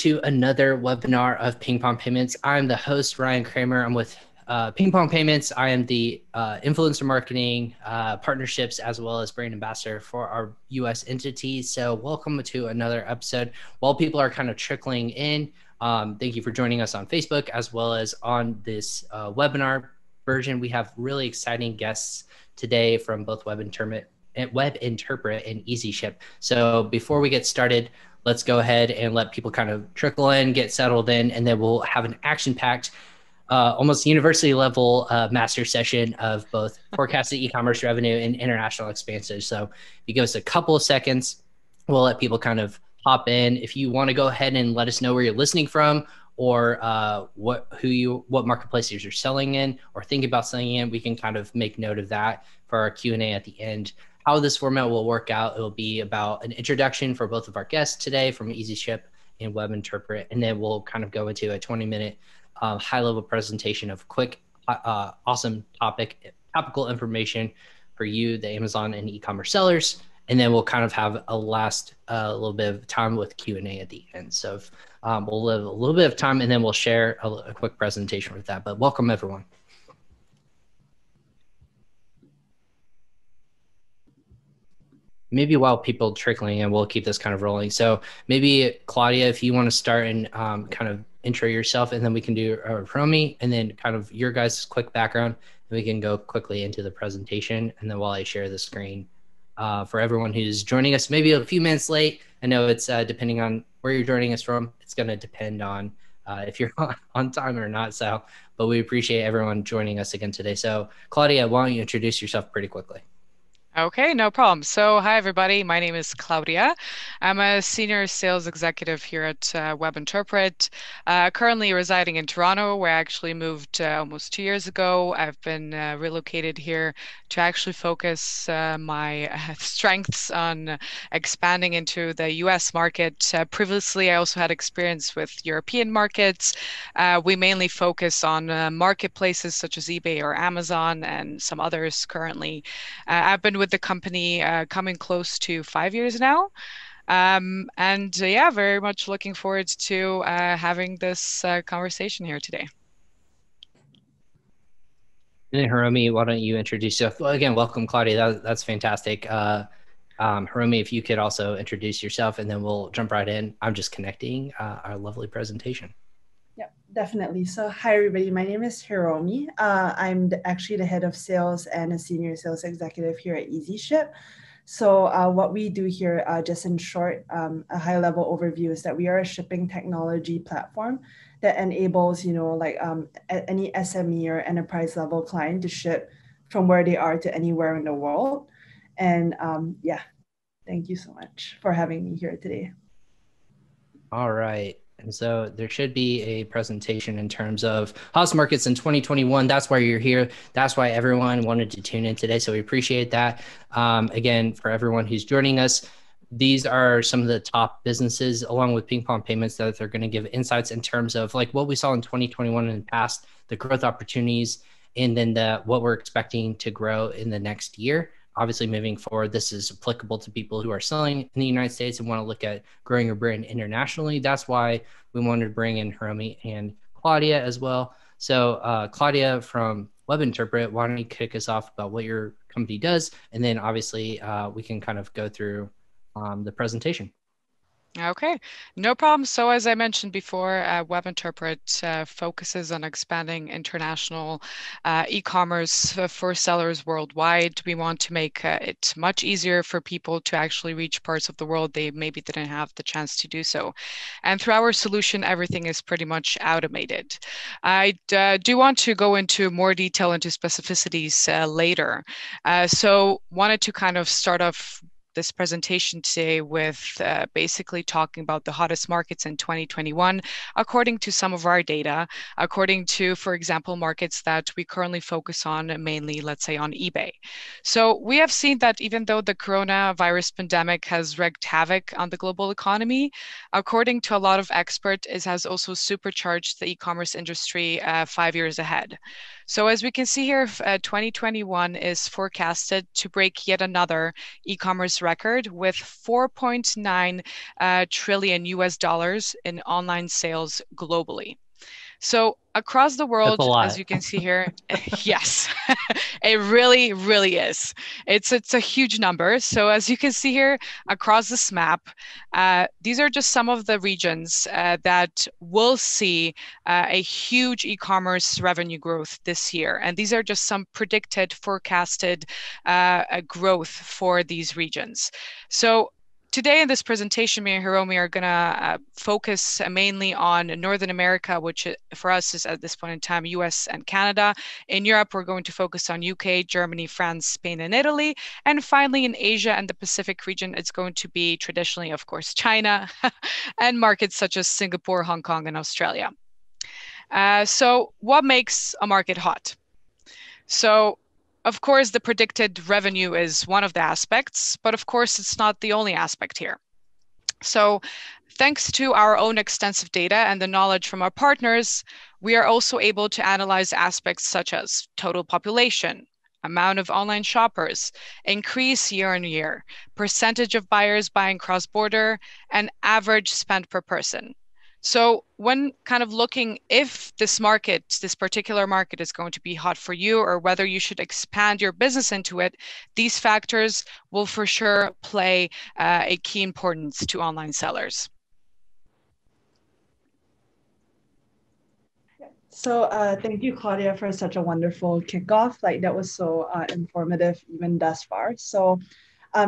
to another webinar of Ping Pong Payments. I'm the host, Ryan Kramer. I'm with Ping Pong Payments. I am the influencer marketing partnerships as well as brand ambassador for our US entity. So welcome to another episode. While people are kind of trickling in, thank you for joining us on Facebook as well as on this webinar version. We have really exciting guests today from both WebInterpret and EasyShip. So before we get started, let's go ahead and let people kind of trickle in, get settled in, and then we'll have an action-packed, almost university level master session of both forecasted e-commerce revenue and international expansion. So if you give us a couple of seconds, we'll let people kind of hop in. If you want to go ahead and let us know where you're listening from, or what marketplaces you're selling in or think about selling in, we can kind of make note of that for our Q&A at the end. How this format will work out, it will be about an introduction for both of our guests today from EasyShip and WebInterpret, and then we'll kind of go into a 20-minute high-level presentation of quick, awesome topical information for you, the Amazon and e-commerce sellers, and then we'll kind of have a last little bit of time with Q&A at the end. So we'll live a little bit of time, and then we'll share a quick presentation with that. But welcome, everyone. Maybe while people trickling in, we'll keep this kind of rolling. So maybe Claudia, if you want to start and kind of intro yourself, and then we can do Romy, and then kind of your guys' quick background, and we can go quickly into the presentation. And then while I share the screen for everyone who's joining us, maybe a few minutes late. I know it's depending on where you're joining us from. It's going to depend on if you're on time or not. So, but we appreciate everyone joining us again today. So Claudia, why don't you introduce yourself pretty quickly? Okay, no problem. So, hi everybody. My name is Claudia. I'm a senior sales executive here at WebInterpret. Currently residing in Toronto, where I actually moved almost 2 years ago. I've been relocated here to actually focus my strengths on expanding into the US market. Previously, I also had experience with European markets. We mainly focus on marketplaces such as eBay or Amazon and some others currently. I've been with the company coming close to 5 years now. Yeah, very much looking forward to having this conversation here today. And then Hiromi, why don't you introduce yourself? Well, again, welcome, Claudia. That's fantastic. Hiromi, if you could also introduce yourself, and then we'll jump right in. I'm just connecting our lovely presentation. Yeah, definitely. So hi, everybody. My name is Hiromi. I'm actually the head of sales and a senior sales executive here at EasyShip. So what we do here, just in short, a high-level overview is that we are a shipping technology platform that enables, any SME or enterprise level client to ship from where they are to anywhere in the world. And yeah, thank you so much for having me here today. All right. And so there should be a presentation in terms of house markets in 2021. That's why you're here. That's why everyone wanted to tune in today. So we appreciate that. Again, for everyone who's joining us, these are some of the top businesses along with Ping Pong Payments that they're going to give insights in terms of like what we saw in 2021 in the past, the growth opportunities, and then what we're expecting to grow in the next year. Obviously, moving forward, this is applicable to people who are selling in the United States and want to look at growing your brand internationally. That's why we wanted to bring in Hiromi and Claudia as well. So Claudia from WebInterpret, why don't you kick us off about what your company does? And then obviously we can kind of go through the presentation. Okay, no problem. So as I mentioned before, WebInterpret focuses on expanding international e-commerce for sellers worldwide. We want to make it much easier for people to actually reach parts of the world they maybe didn't have the chance to do so. And through our solution, everything is pretty much automated. I do want to go into more detail into specificities later. So wanted to kind of start off this presentation today with basically talking about the hottest markets in 2021, according to some of our data, according to, for example, markets that we currently focus on, mainly, let's say, on eBay. So we have seen that even though the coronavirus pandemic has wreaked havoc on the global economy, according to a lot of experts, it has also supercharged the e-commerce industry 5 years ahead. So as we can see here, 2021 is forecasted to break yet another e-commerce record with 4.9 trillion US dollars in online sales globally. So across the world, as you can see here, yes, it really, really is. It's a huge number. So as you can see here across this map, these are just some of the regions that will see a huge e-commerce revenue growth this year. And these are just some predicted, forecasted growth for these regions. So today in this presentation, me and Hiromi are going to focus mainly on Northern America, which for us is at this point in time, US and Canada. In Europe, we're going to focus on UK, Germany, France, Spain, and Italy. And finally, in Asia and the Pacific region, it's going to be traditionally, of course, China and markets such as Singapore, Hong Kong, and Australia. So what makes a market hot? So of course, the predicted revenue is one of the aspects, but of course, it's not the only aspect here. So thanks to our own extensive data and the knowledge from our partners, we are also able to analyze aspects such as total population, amount of online shoppers, increase year on year, percentage of buyers buying cross-border, and average spend per person. So when kind of looking if this particular market is going to be hot for you or whether you should expand your business into it, these factors will for sure play a key importance to online sellers. So thank you, Claudia, for such a wonderful kickoff. Like that was so informative even thus far. So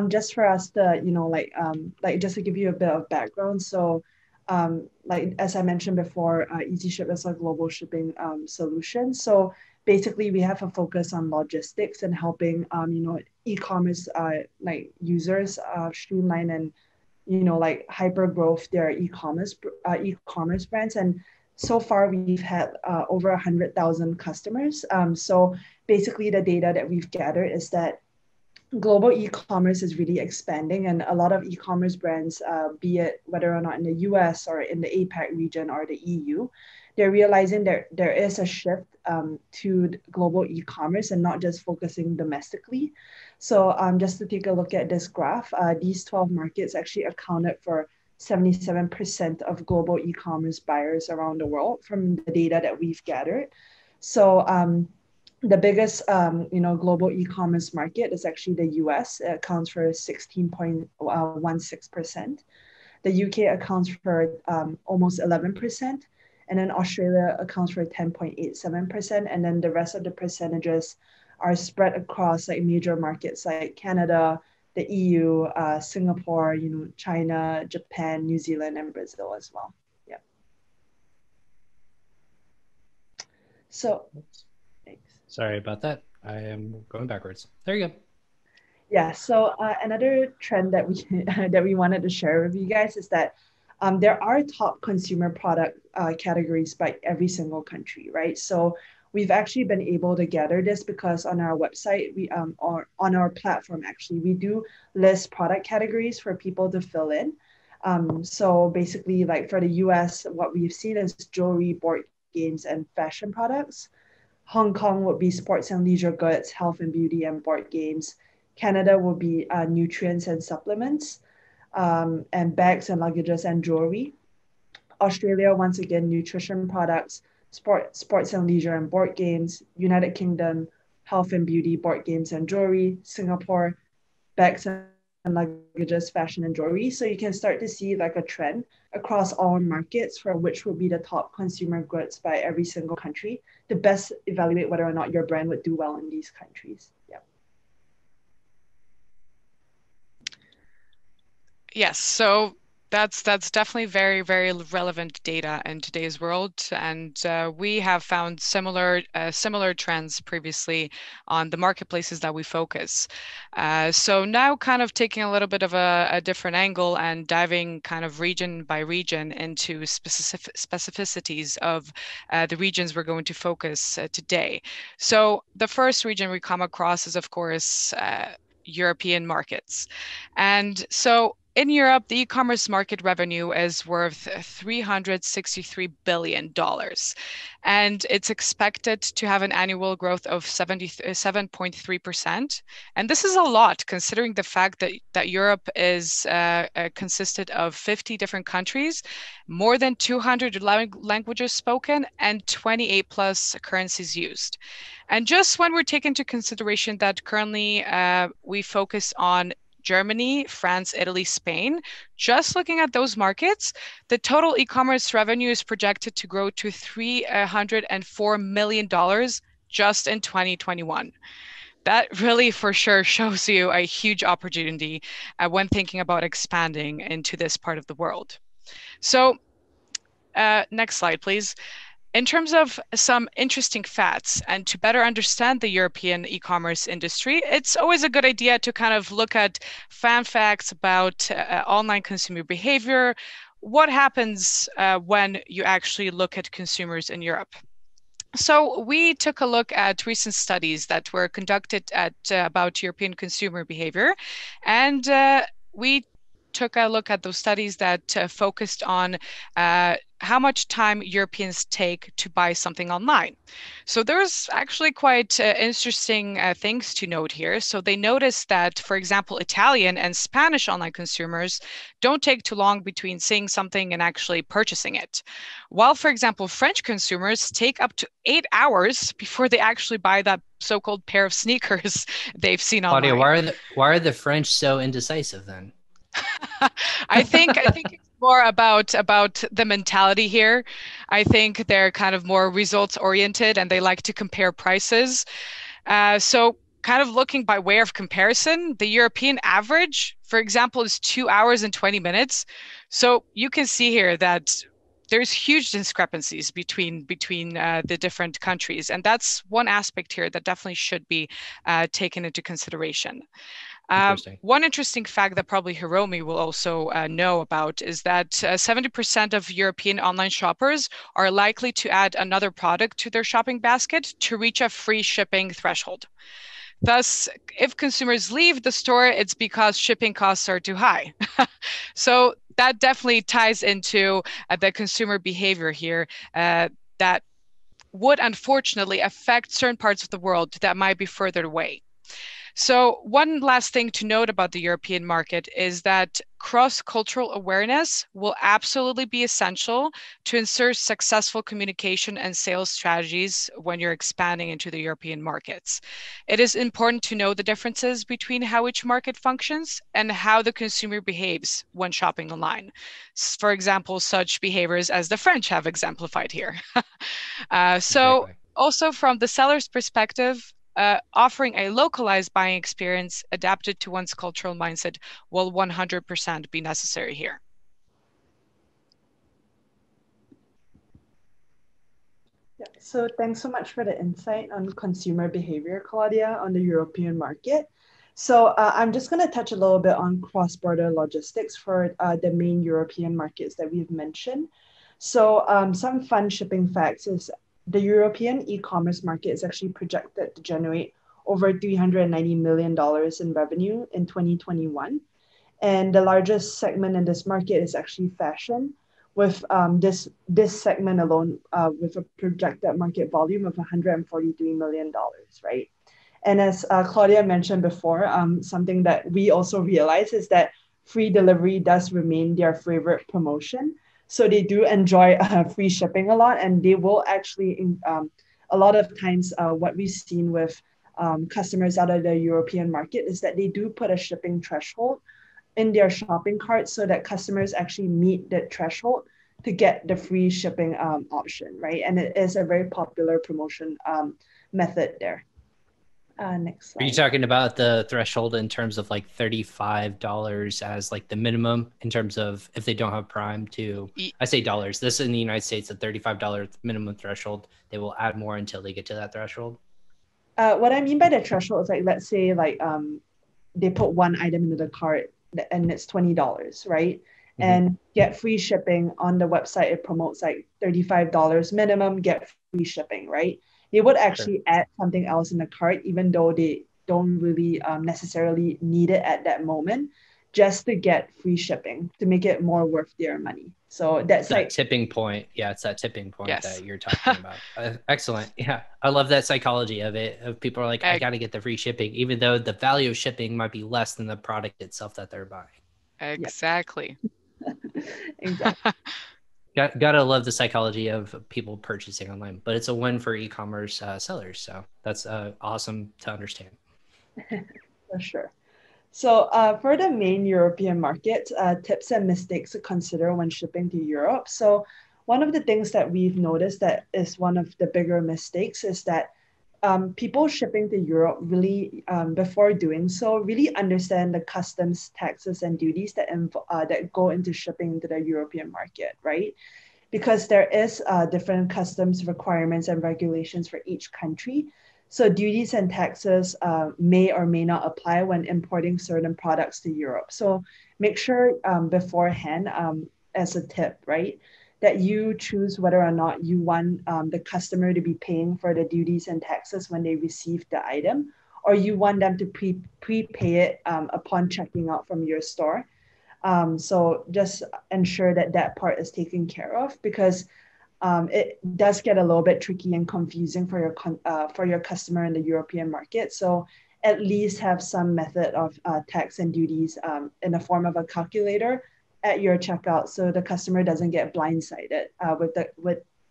just for us to, like just to give you a bit of background. So like as I mentioned before, EasyShip is a global shipping solution. So basically, we have a focus on logistics and helping e-commerce like users streamline and like hyper growth their e-commerce brands. And so far, we've had over 100,000 customers. So basically, the data that we've gathered is that global e-commerce is really expanding, and a lot of e-commerce brands, be it whether or not in the US or in the APAC region or the EU, they're realizing there is a shift to global e-commerce and not just focusing domestically. So just to take a look at this graph, these 12 markets actually accounted for 77% of global e-commerce buyers around the world from the data that we've gathered. So the biggest, global e-commerce market is actually the US. It accounts for 16.16%. The UK accounts for almost 11%. And then Australia accounts for 10.87%. And then the rest of the percentages are spread across like major markets like Canada, the EU, Singapore, China, Japan, New Zealand, and Brazil as well. Yeah. So, thanks. Sorry about that. I am going backwards. There you go. Yeah. So another trend that we that we wanted to share with you guys is that there are top consumer product categories by every single country, right? So we've actually been able to gather this because on our website, or on our platform, actually, we do list product categories for people to fill in. So basically, like for the US, what we've seen is jewelry, board games, and fashion products. Hong Kong would be sports and leisure goods, health and beauty, and board games. Canada will be nutrients and supplements, and bags and luggages and jewelry. Australia, once again, nutrition products, sports and leisure and board games. United Kingdom, health and beauty, board games and jewelry. Singapore, bags and luggages, fashion and jewelry. So you can start to see like a trend across all markets for which will be the top consumer goods by every single country to best evaluate whether or not your brand would do well in these countries. Yeah. Yes, so that's definitely very, very relevant data in today's world, and we have found similar trends previously on the marketplaces that we focus. So now, kind of taking a little bit of a different angle and diving kind of region by region into specificities of the regions we're going to focus today. So the first region we come across is, of course, European markets, and so in Europe, the e-commerce market revenue is worth $363 billion, and it's expected to have an annual growth of 7.3%. And this is a lot considering the fact that Europe is consisted of 50 different countries, more than 200 languages spoken, and 28 plus currencies used. And just when we're taking into consideration that currently we focus on Germany, France, Italy, Spain, just looking at those markets, the total e-commerce revenue is projected to grow to $304 million just in 2021. That really for sure shows you a huge opportunity when thinking about expanding into this part of the world. So next slide, please. In terms of some interesting facts and to better understand the European e-commerce industry, it's always a good idea to kind of look at fan facts about online consumer behavior. What happens when you actually look at consumers in Europe? So we took a look at recent studies that were conducted at about European consumer behavior, and we took a look at those studies that focused on how much time Europeans take to buy something online. So there's actually quite interesting things to note here. So they noticed that, for example, Italian and Spanish online consumers don't take too long between seeing something and actually purchasing it. While, for example, French consumers take up to 8 hours before they actually buy that so-called pair of sneakers they've seen online. Claudia, why are the French so indecisive then? I think it's more about the mentality here. I think they're kind of more results oriented and they like to compare prices. So kind of looking by way of comparison, the European average, for example, is 2 hours and 20 minutes. So you can see here that there's huge discrepancies between the different countries. And that's one aspect here that definitely should be taken into consideration. One interesting fact that probably Hiromi will also know about is that 70% of European online shoppers are likely to add another product to their shopping basket to reach a free shipping threshold. Thus, if consumers leave the store, it's because shipping costs are too high. So that definitely ties into the consumer behavior here that would unfortunately affect certain parts of the world that might be further away. So one last thing to note about the European market is that cross-cultural awareness will absolutely be essential to ensure successful communication and sales strategies when you're expanding into the European markets. It is important to know the differences between how each market functions and how the consumer behaves when shopping online. For example, such behaviors as the French have exemplified here. So also from the seller's perspective, offering a localized buying experience adapted to one's cultural mindset will 100% be necessary here. Yeah, so thanks so much for the insight on consumer behavior, Claudia, on the European market. So I'm just going to touch a little bit on cross-border logistics for the main European markets that we've mentioned. So some fun shipping facts is the European e-commerce market is actually projected to generate over $390 million in revenue in 2021. And the largest segment in this market is actually fashion, with this segment alone with a projected market volume of $143 million, right? And as Claudia mentioned before, something that we also realize is that free delivery does remain their favorite promotion. So they do enjoy free shipping a lot, and they will actually, a lot of times, what we've seen with customers out of the European market is that they do put a shipping threshold in their shopping cart so that customers actually meet the threshold to get the free shipping option, right? And it is a very popular promotion method there. Next slide. Are you talking about the threshold in terms of like $35 as like the minimum in terms of if they don't have Prime to, I say dollars, this in the United States, a $35 minimum threshold, they will add more until they get to that threshold? What I mean by the threshold is like, let's say like they put one item into the cart and it's $20, right? Mm-hmm. And get free shipping on the website, it promotes like $35 minimum, get free shipping, right? They would actually add something else in the cart, even though they don't really necessarily need it at that moment. just to get free shipping to make it more worth their money. So that's that like tipping point. Yeah, it's that tipping point Yes. that you're talking about. Excellent. Yeah, I love that psychology of it. Of people are like, I got to get the free shipping, even though the value of shipping might be less than the product itself that they're buying. Exactly. exactly. Gotta love the psychology of people purchasing online, but it's a win for e-commerce sellers. So that's awesome to understand. For sure. So for the main European markets, tips and mistakes to consider when shipping to Europe. So one of the things that we've noticed that is one of the bigger mistakes is that people shipping to Europe really, before doing so, really understand the customs, taxes, and duties that go into shipping into the European market, right? Because there is different customs requirements and regulations for each country. So duties and taxes may or may not apply when importing certain products to Europe. So make sure beforehand, as a tip, right, that you choose whether or not you want the customer to be paying for the duties and taxes when they receive the item, or you want them to prepay it upon checking out from your store. So just ensure that that part is taken care of, because it does get a little bit tricky and confusing for your customer in the European market. So at least have some method of tax and duties in the form of a calculator at your checkout, so the customer doesn't get blindsided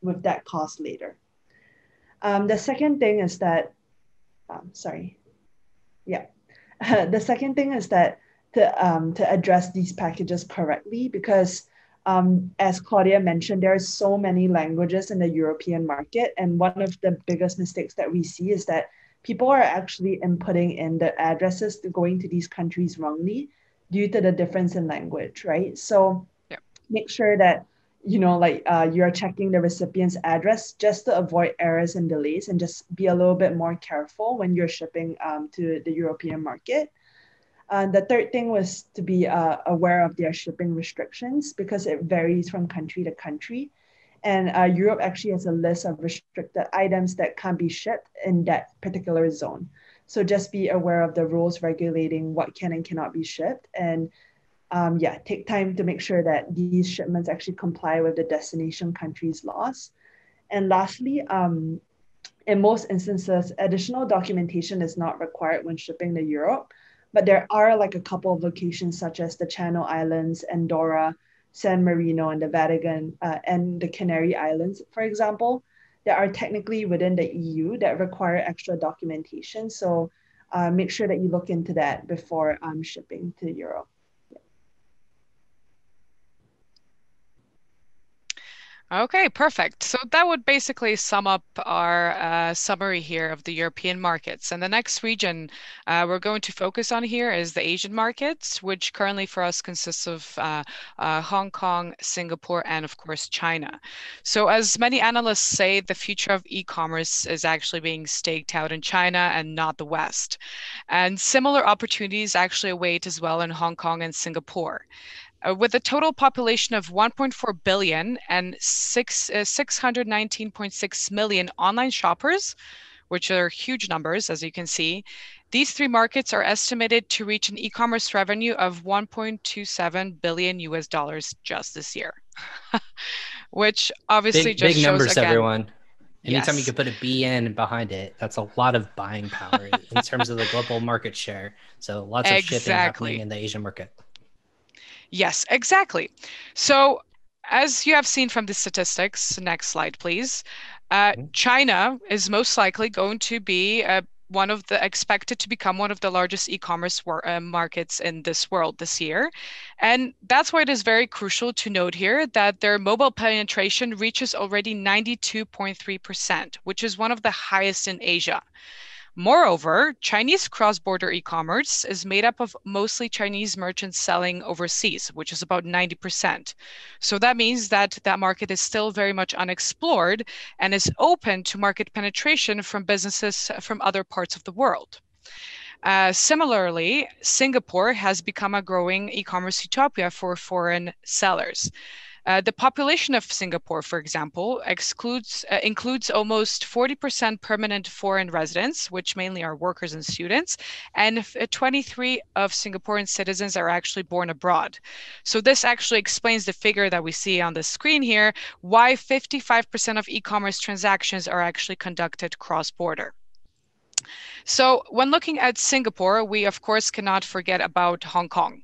with that cost later. The second thing is that, the second thing is that to address these packages correctly, because as Claudia mentioned, there are so many languages in the European market. And one of the biggest mistakes that we see is that people are actually inputting in the addresses going to these countries wrongly due to the difference in language, right? So make sure that, you're checking the recipient's address just to avoid errors and delays, and just be a little bit more careful when you're shipping to the European market. The third thing was to be aware of their shipping restrictions, because it varies from country to country. And Europe actually has a list of restricted items that can't be shipped in that particular zone. So just be aware of the rules regulating what can and cannot be shipped. And take time to make sure that these shipments actually comply with the destination country's laws. And lastly, in most instances, additional documentation is not required when shipping to Europe. But there are like a couple of locations such as the Channel Islands, Andorra, San Marino, and the Vatican, and the Canary Islands, for example, that are technically within the EU that require extra documentation. So make sure that you look into that before shipping to Europe. Okay, perfect. So that would basically sum up our summary here of the European markets. And the next region we're going to focus on here is the Asian markets, which currently for us consists of Hong Kong, Singapore, and of course, China. So as many analysts say, the future of e-commerce is actually being staked out in China and not the West. And similar opportunities actually await as well in Hong Kong and Singapore. With a total population of 1.4 billion and 619.6 million online shoppers, which are huge numbers, as you can see, these three markets are estimated to reach an e-commerce revenue of 1.27 billion US dollars just this year, which obviously big shows numbers, again, everyone. Anytime you yes, can put a BN behind it, that's a lot of buying power in terms of the global market share. So lots of shipping happening in the Asian market. Yes, exactly. So as you have seen from the statistics, next slide, please. China is most likely going to be expected to become one of the largest e-commerce markets in this world this year. And that's why it is very crucial to note here that their mobile penetration reaches already 92.3%, which is one of the highest in Asia. Moreover, Chinese cross-border e-commerce is made up of mostly Chinese merchants selling overseas, which is about 90%. So that means that that market is still very much unexplored and is open to market penetration from businesses from other parts of the world. Similarly, Singapore has become a growing e-commerce utopia for foreign sellers. The population of Singapore, for example, includes almost 40% permanent foreign residents, which mainly are workers and students, and 23 of Singaporean citizens are actually born abroad. So this actually explains the figure that we see on the screen here, why 55% of e-commerce transactions are actually conducted cross-border. So when looking at Singapore, we of course cannot forget about Hong Kong,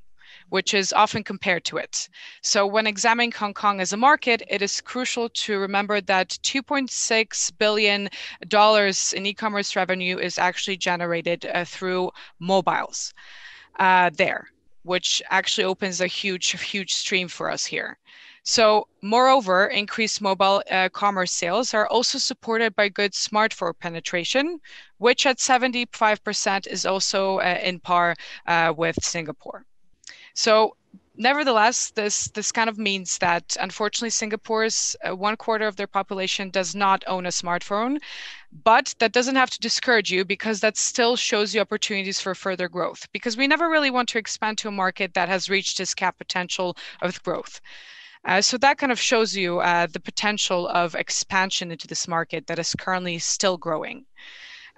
which is often compared to it. So when examining Hong Kong as a market, it is crucial to remember that $2.6 billion in e-commerce revenue is actually generated through mobiles there, which actually opens a huge stream for us here. So moreover, increased mobile commerce sales are also supported by good smartphone penetration, which at 75% is also in par with Singapore. So nevertheless, this kind of means that unfortunately Singapore's 1/4 of their population does not own a smartphone, but that doesn't have to discourage you because that still shows you opportunities for further growth, because we never really want to expand to a market that has reached its cap potential of growth. So that kind of shows you the potential of expansion into this market that is currently still growing.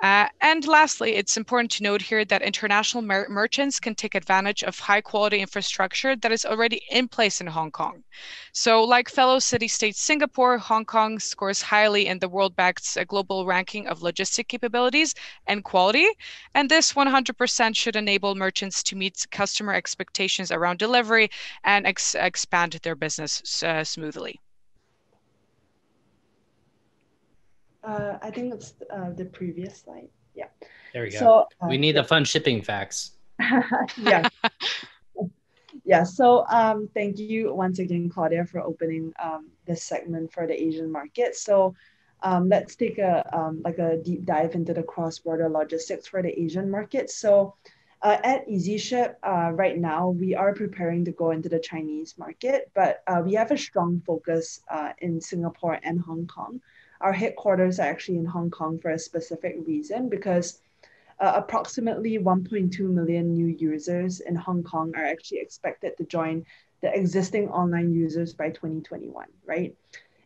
And lastly, it's important to note here that international merchants can take advantage of high quality infrastructure that is already in place in Hong Kong. So like fellow city-state Singapore, Hong Kong scores highly in the World Bank's global ranking of logistic capabilities and quality. And this 100% should enable merchants to meet customer expectations around delivery and expand their business smoothly. I think it's the previous slide. Yeah. There we go. So, we need the fun shipping facts. Yeah. Yeah. So thank you once again, Claudia, for opening this segment for the Asian market. So let's take a deep dive into the cross-border logistics for the Asian market. So at EasyShip, right now, we are preparing to go into the Chinese market, but we have a strong focus in Singapore and Hong Kong. Our headquarters are actually in Hong Kong for a specific reason, because approximately 1.2 million new users in Hong Kong are actually expected to join the existing online users by 2021, right?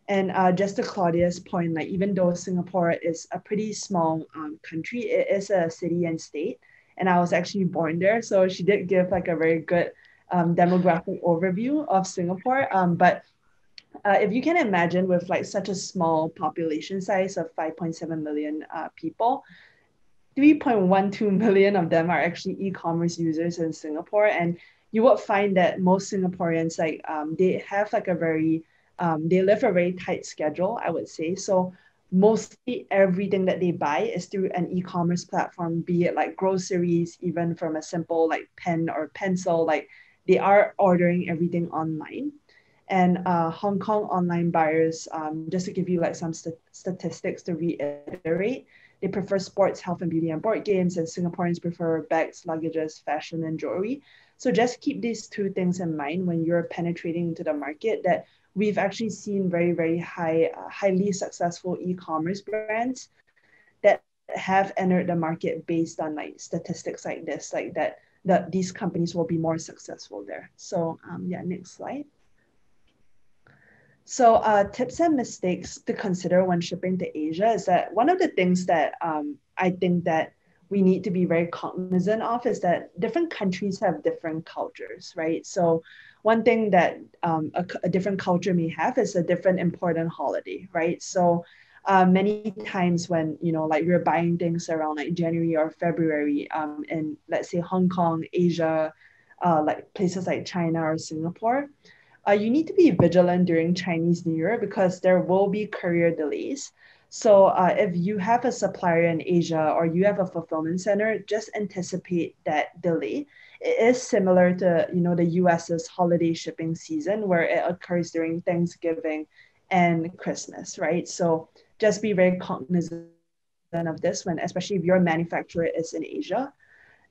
And just to Claudia's point, like even though Singapore is a pretty small country, it is a city and state, and I was actually born there. So she did give like a very good demographic overview of Singapore. But if you can imagine, with like such a small population size of 5.7 million people, 3.12 million of them are actually e-commerce users in Singapore. And you would find that most Singaporeans, like they have like a very, they live a very tight schedule, I would say. So mostly everything that they buy is through an e-commerce platform, be it like groceries, even from a simple like pen or pencil, like they are ordering everything online. And Hong Kong online buyers, just to give you like some statistics to reiterate, they prefer sports, health and beauty, and board games, and Singaporeans prefer bags, luggages, fashion, and jewelry. So just keep these two things in mind when you're penetrating into the market, that we've actually seen very highly successful e-commerce brands that have entered the market based on like statistics like this, like that these companies will be more successful there. So yeah, next slide. So tips and mistakes to consider when shipping to Asia is that one of the things that I think that we need to be very cognizant of is that different countries have different cultures, right? So one thing that a different culture may have is a different important holiday, right? So many times when, you know, like we're buying things around like January or February in, let's say, Hong Kong, Asia, like places like China or Singapore, you need to be vigilant during Chinese New Year because there will be courier delays. So if you have a supplier in Asia or you have a fulfillment center, just anticipate that delay. It is similar to, you know, the US's holiday shipping season where it occurs during Thanksgiving and Christmas, right? So just be very cognizant of this when, especially if your manufacturer is in Asia.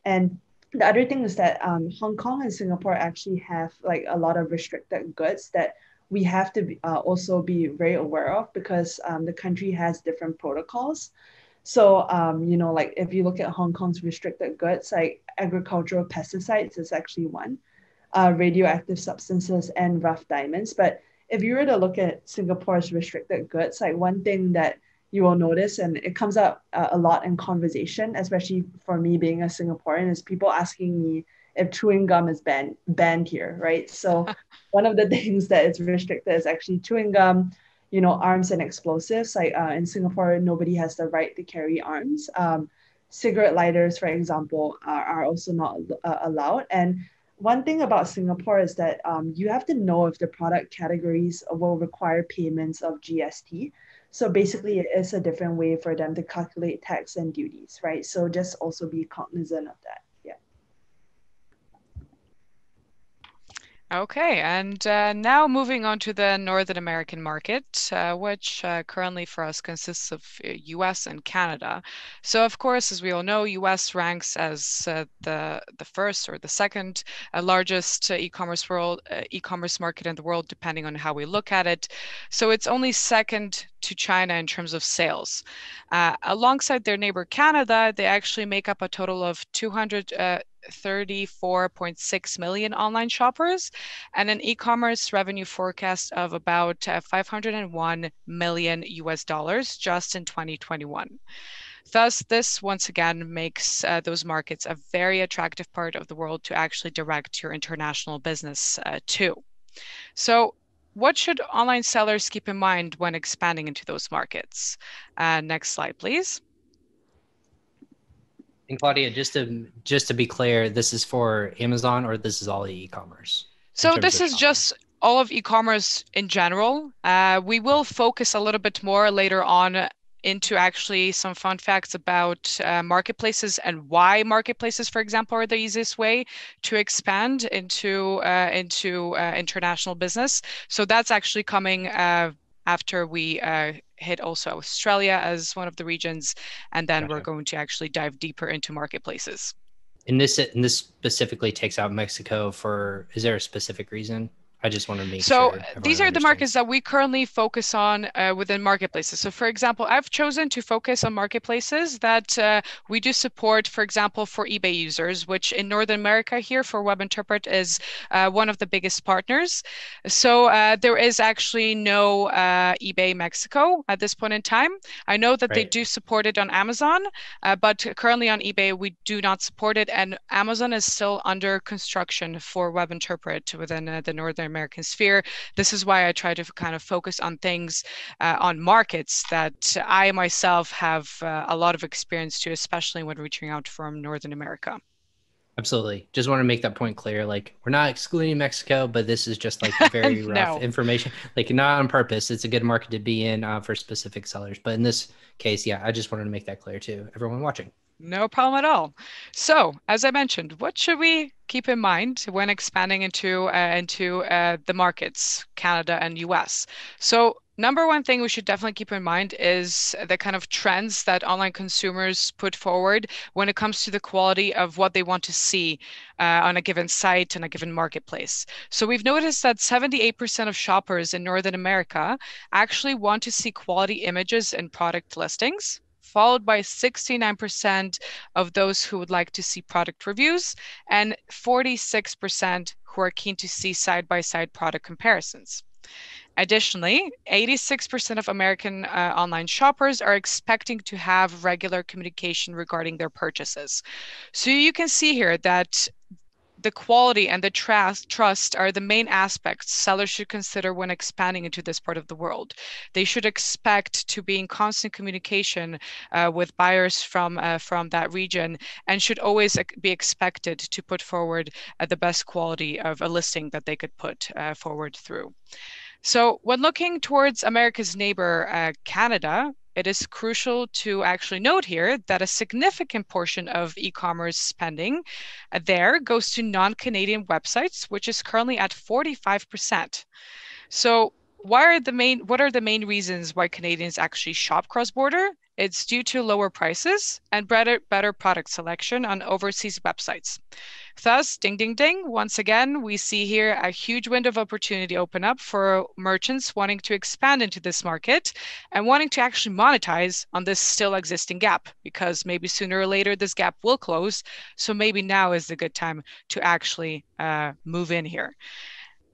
And the other thing is that Hong Kong and Singapore actually have like a lot of restricted goods that we have to be, also be very aware of because the country has different protocols. So, you know, like if you look at Hong Kong's restricted goods, like agricultural pesticides is actually one, radioactive substances and rough diamonds. But if you were to look at Singapore's restricted goods, like one thing that you will notice, and it comes up a lot in conversation, especially for me being a Singaporean, is people asking me if chewing gum is banned here, right? So one of the things that is restricted is actually chewing gum, arms and explosives. Like in Singapore, nobody has the right to carry arms. Cigarette lighters, for example, are also not allowed. And one thing about Singapore is that you have to know if the product categories will require payments of GST. So basically, it is a different way for them to calculate tax and duties, right? So just also be cognizant of that. Yeah. Okay, and now moving on to the Northern American market, which currently for us consists of US and Canada. So of course, as we all know, US ranks as the first or the second largest e-commerce market in the world, depending on how we look at it. So it's only second to China in terms of sales. Alongside their neighbor Canada, they actually make up a total of 234.6 million online shoppers and an e-commerce revenue forecast of about 501 million US dollars just in 2021. Thus, this once again makes those markets a very attractive part of the world to actually direct your international business to. So what should online sellers keep in mind when expanding into those markets? Next slide, please. And Claudia, just to be clear, this is for Amazon or this is all e-commerce? So this is just all of e-commerce in general. We will focus a little bit more later on into actually some fun facts about marketplaces and why marketplaces, for example, are the easiest way to expand into international business. So that's actually coming after we hit also Australia as one of the regions, and then we're going to actually dive deeper into marketplaces. And this specifically takes out Mexico is there a specific reason? I just want to make sure. So these are the markets that we currently focus on within marketplaces. So for example, I've chosen to focus on marketplaces that we do support, for example, for eBay users, which in Northern America here for WebInterpret is one of the biggest partners. So there is actually no eBay Mexico at this point in time. I know that they do support it on Amazon, but currently on eBay, we do not support it. And Amazon is still under construction for WebInterpret within the Northern American sphere. This is why I try to kind of focus on things, on markets that I myself have a lot of experience to, especially when reaching out from Northern America. Absolutely. Just want to make that point clear. Like, we're not excluding Mexico, but this is just like very rough information. Like, not on purpose. It's a good market to be in for specific sellers. But in this case, yeah, I just wanted to make that clear to everyone watching. No problem at all. So, as I mentioned, what should we keep in mind when expanding into the markets, Canada and US? So, number one thing we should definitely keep in mind is the kind of trends that online consumers put forward when it comes to the quality of what they want to see on a given site and a given marketplace. So we've noticed that 78% of shoppers in Northern America actually want to see quality images and product listings, followed by 69% of those who would like to see product reviews and 46% who are keen to see side-by-side product comparisons. Additionally, 86% of American online shoppers are expecting to have regular communication regarding their purchases. So you can see here that the quality and the trust are the main aspects sellers should consider when expanding into this part of the world. They should expect to be in constant communication with buyers from that region and should always be expected to put forward the best quality of a listing that they could put forward through. So when looking towards America's neighbor, Canada, it is crucial to actually note here that a significant portion of e-commerce spending there goes to non-Canadian websites, which is currently at 45%. So what are the main reasons why Canadians actually shop cross-border? It's due to lower prices and better product selection on overseas websites. Thus, ding, ding, ding, once again, we see here a huge window of opportunity open up for merchants wanting to expand into this market and wanting to actually monetize on this still existing gap, because maybe sooner or later this gap will close. So maybe now is the good time to actually move in here.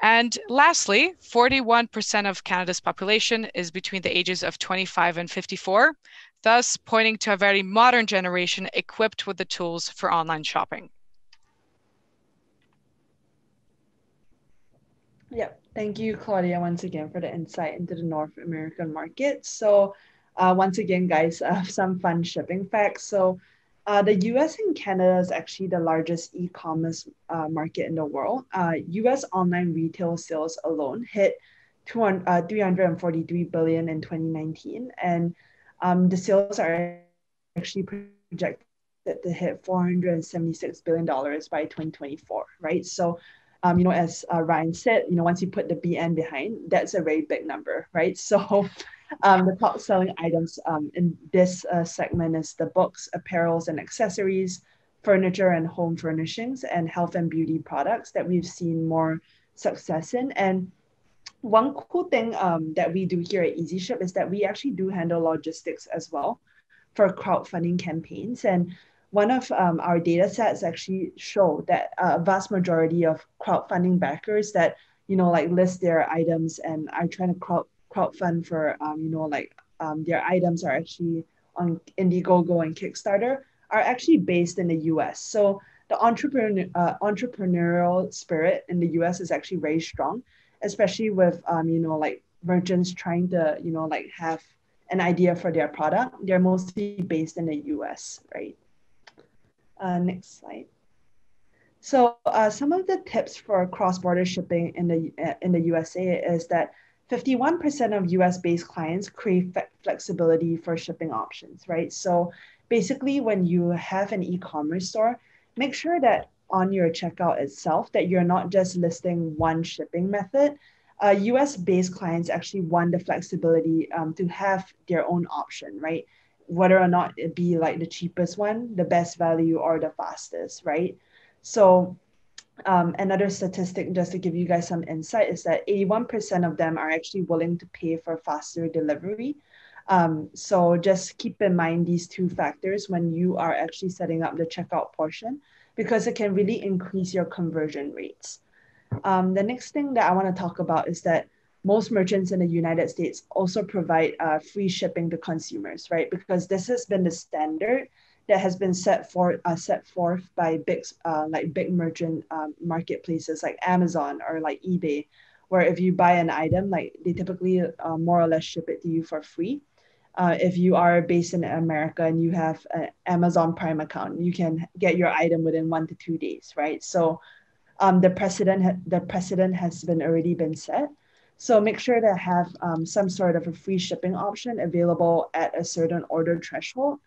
And lastly, 41% of Canada's population is between the ages of 25 and 54, thus pointing to a very modern generation equipped with the tools for online shopping. Yeah, thank you, Claudia, once again for the insight into the North American market. So, once again, guys, some fun shipping facts. So, the US and Canada is actually the largest e-commerce market in the world. US online retail sales alone hit 343 billion in 2019, and the sales are actually projected to hit $476 billion by 2024, right? So as Ryan said, once you put the BN behind, that's a very big number, right? So the top selling items in this segment is the books, apparels and accessories, furniture and home furnishings, and health and beauty products that we've seen more success in. And one cool thing that we do here at EasyShip is that we actually do handle logistics as well for crowdfunding campaigns. And one of our data sets actually show that a vast majority of crowdfunding backers that, list their items and are trying to crowdfund for, their items are actually on Indiegogo and Kickstarter are actually based in the US. So the entrepreneurial spirit in the US is actually very strong, especially with, merchants trying to, have an idea for their product. They're mostly based in the US, right? Next slide. So some of the tips for cross-border shipping in the USA is that 51% of US-based clients crave flexibility for shipping options, right? So basically, when you have an e-commerce store, make sure that on your checkout itself that you're not just listing one shipping method. US-based clients actually want the flexibility to have their own option, right? Whether or not it be like the cheapest one, the best value, or the fastest, right? So another statistic, just to give you guys some insight, is that 81% of them are actually willing to pay for faster delivery. So just keep in mind these two factors when you are actually setting up the checkout portion, because it can really increase your conversion rates. The next thing that I want to talk about is that most merchants in the United States also provide free shipping to consumers, right? Because this has been the standard that has been set forth by big merchant marketplaces like Amazon or like eBay, where if you buy an item, like they typically more or less ship it to you for free. If you are based in America and you have an Amazon Prime account, you can get your item within 1 to 2 days, right? So the precedent has already been set. So make sure to have some sort of a free shipping option available at a certain order threshold.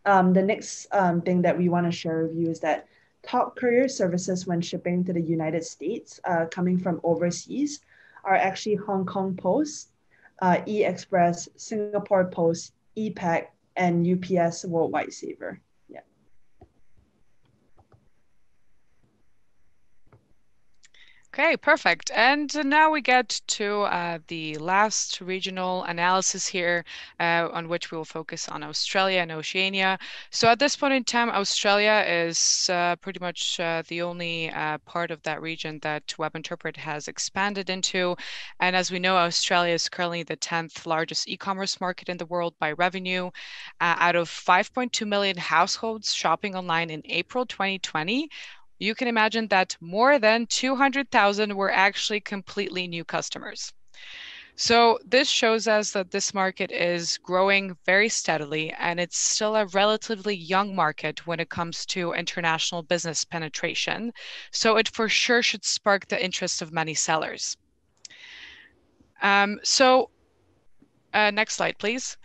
The next thing that we want to share with you is that top courier services when shipping to the United States coming from overseas are actually Hong Kong Post, eExpress, Singapore Post, ePack, and UPS Worldwide Saver. Yeah. Okay, perfect. And now we get to the last regional analysis here, on which we will focus on Australia and Oceania. So at this point in time, Australia is pretty much the only part of that region that WebInterpret has expanded into. And as we know, Australia is currently the 10th largest e-commerce market in the world by revenue. Out of 5.2 million households shopping online in April 2020, you can imagine that more than 200,000 were actually completely new customers. So this shows us that this market is growing very steadily, and it's still a relatively young market when it comes to international business penetration. So it for sure should spark the interest of many sellers. Next slide, please.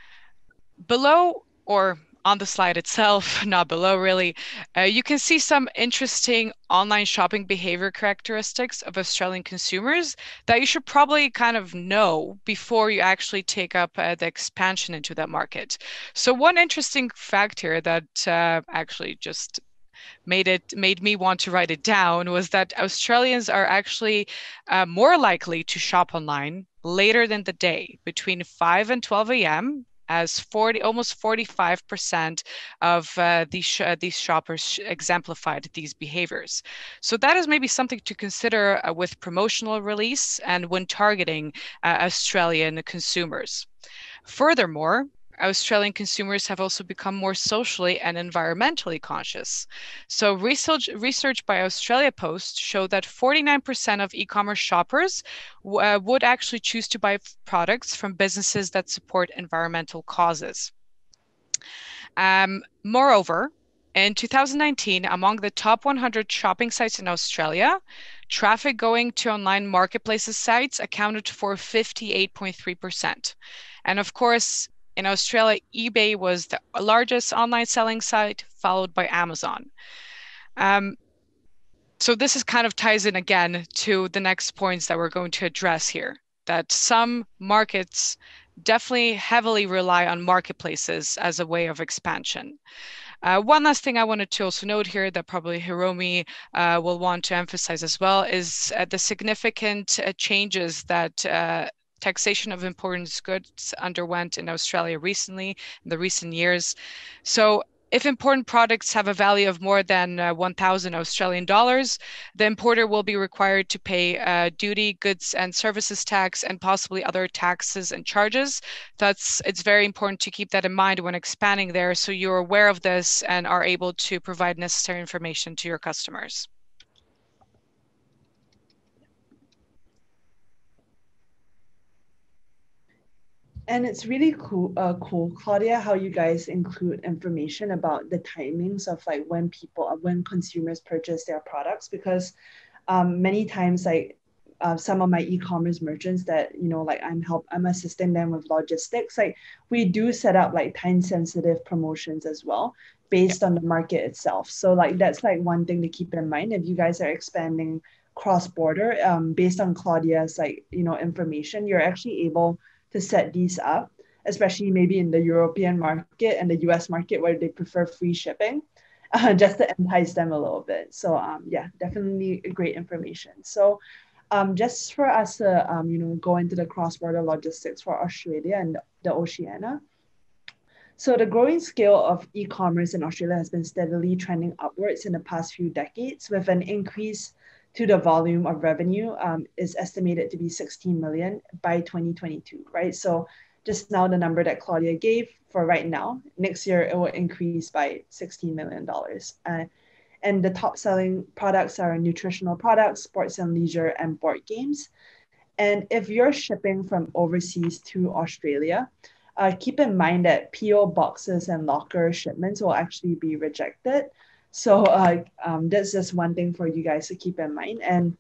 Below, or on the slide itself, not below really, you can see some interesting online shopping behavior characteristics of Australian consumers that you should probably kind of know before you actually take up the expansion into that market. So one interesting fact here that actually just made me want to write it down was that Australians are actually more likely to shop online later than the day, between 5 and 12 a.m., as almost 45% of these shoppers exemplified these behaviors. So that is maybe something to consider with promotional release and when targeting Australian consumers. Furthermore, Australian consumers have also become more socially and environmentally conscious. So research by Australia Post showed that 49% of e-commerce shoppers would actually choose to buy products from businesses that support environmental causes. Moreover, in 2019, among the top 100 shopping sites in Australia, traffic going to online marketplaces sites accounted for 58.3%. And of course, in Australia, eBay was the largest online selling site, followed by Amazon. So this is kind of ties in again to the next points that we're going to address here, that some markets definitely heavily rely on marketplaces as a way of expansion. One last thing I wanted to also note here that probably Hiromi will want to emphasize as well is the significant changes that taxation of imported goods underwent in Australia recently, in the recent years. So if important products have a value of more than 1,000 Australian dollars, the importer will be required to pay duty, goods and services tax, and possibly other taxes and charges. It's very important to keep that in mind when expanding there, so you're aware of this and are able to provide necessary information to your customers. And it's really cool, Claudia, how you guys include information about the timings of like when consumers purchase their products, because many times like some of my e-commerce merchants that, like I'm assisting them with logistics, like we do set up like time sensitive promotions as well based on the market itself. So like that's like one thing to keep in mind if you guys are expanding cross-border. Based on Claudia's information, you're actually able to set these up, especially maybe in the European market and the US market where they prefer free shipping, just to entice them a little bit. So yeah, definitely great information. So just for us to go into the cross-border logistics for Australia and the Oceania. So the growing scale of e-commerce in Australia has been steadily trending upwards in the past few decades, with an increase to the volume of revenue is estimated to be 16 million by 2022, right? So just now the number that Claudia gave for right now, next year it will increase by $16 million. And the top selling products are nutritional products, sports and leisure, and board games. And if you're shipping from overseas to Australia, keep in mind that PO boxes and locker shipments will actually be rejected. So that's just one thing for you guys to keep in mind. And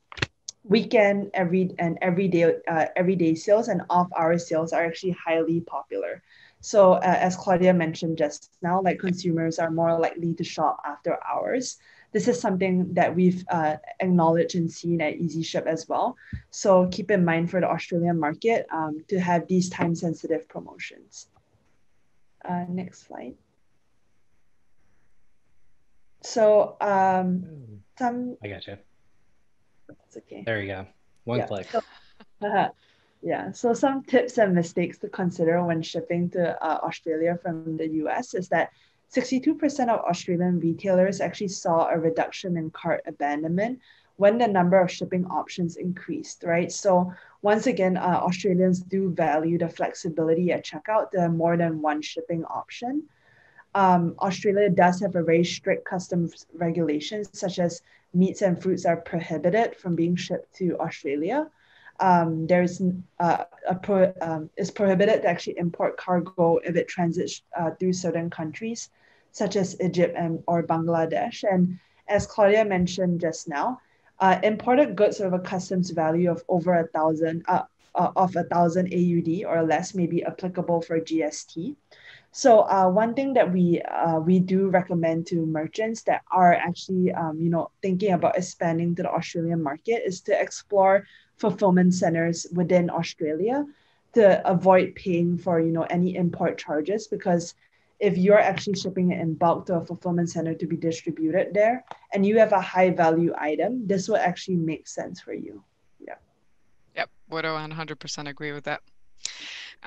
weekend, everyday sales and off-hour sales are actually highly popular. So as Claudia mentioned just now, like consumers are more likely to shop after hours. This is something that we've acknowledged and seen at EasyShip as well. So keep in mind for the Australian market to have these time-sensitive promotions. Next slide. So I gotcha. That's okay. There you go. One click. So, yeah. So some tips and mistakes to consider when shipping to Australia from the US is that 62% of Australian retailers actually saw a reduction in cart abandonment when the number of shipping options increased, right? So once again, Australians do value the flexibility at checkout. There are more than one shipping option. Australia does have a very strict customs regulations, such as meats and fruits are prohibited from being shipped to Australia. It's prohibited to actually import cargo if it transits through certain countries, such as Egypt or Bangladesh. And as Claudia mentioned just now, imported goods with a customs value of over 1,000 AUD or less may be applicable for GST. So one thing that we do recommend to merchants that are actually thinking about expanding to the Australian market is to explore fulfillment centers within Australia to avoid paying for any import charges, because if you're actually shipping it in bulk to a fulfillment center to be distributed there and you have a high value item, this will actually make sense for you. Yep, would 100% agree with that.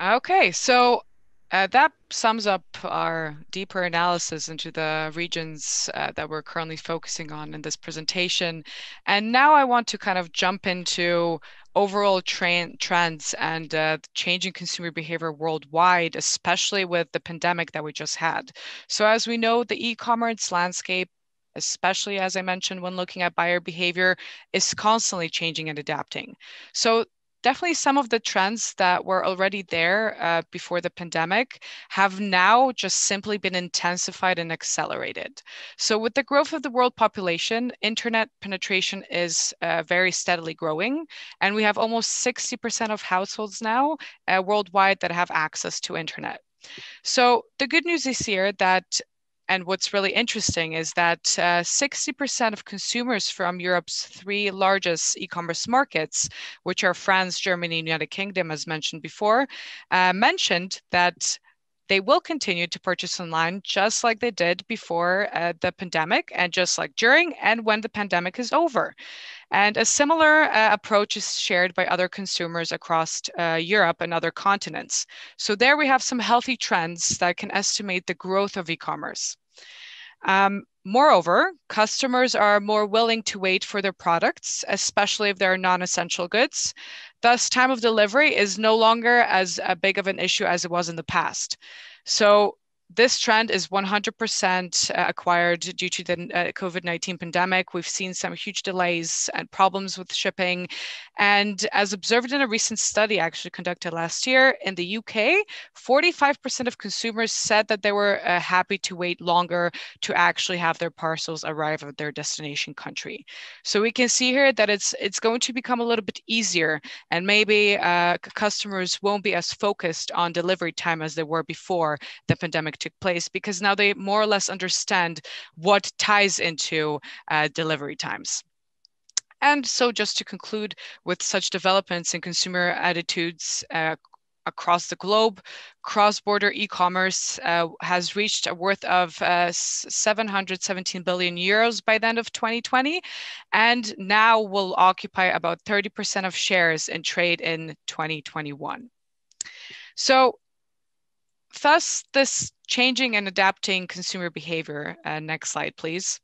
Okay, so That sums up our deeper analysis into the regions that we're currently focusing on in this presentation. And now I want to kind of jump into overall trends and changing consumer behavior worldwide, especially with the pandemic that we just had. So as we know, the e-commerce landscape, especially as I mentioned when looking at buyer behavior, is constantly changing and adapting. So definitely some of the trends that were already there before the pandemic have now just simply been intensified and accelerated. So with the growth of the world population, internet penetration is very steadily growing, and we have almost 60% of households now worldwide that have access to internet. So the good news is here that, and what's really interesting is that 60% of consumers from Europe's three largest e-commerce markets, which are France, Germany, and United Kingdom, as mentioned before, mentioned that they will continue to purchase online just like they did before the pandemic and just like during and when the pandemic is over. And a similar approach is shared by other consumers across Europe and other continents. So there we have some healthy trends that can estimate the growth of e-commerce. Moreover, customers are more willing to wait for their products, especially if they're non-essential goods. Thus, time of delivery is no longer as big of an issue as it was in the past. So this trend is 100% acquired due to the COVID-19 pandemic. We've seen some huge delays and problems with shipping. And as observed in a recent study actually conducted last year in the UK, 45% of consumers said that they were happy to wait longer to actually have their parcels arrive at their destination country. So we can see here that it's going to become a little bit easier, and maybe customers won't be as focused on delivery time as they were before the pandemic took place, because now they more or less understand what ties into delivery times. And so just to conclude, with such developments in consumer attitudes across the globe, cross-border e-commerce has reached a worth of 717 billion euros by the end of 2020, and now will occupy about 30% of shares in trade in 2021. So thus, this changing and adapting consumer behavior, next slide, please.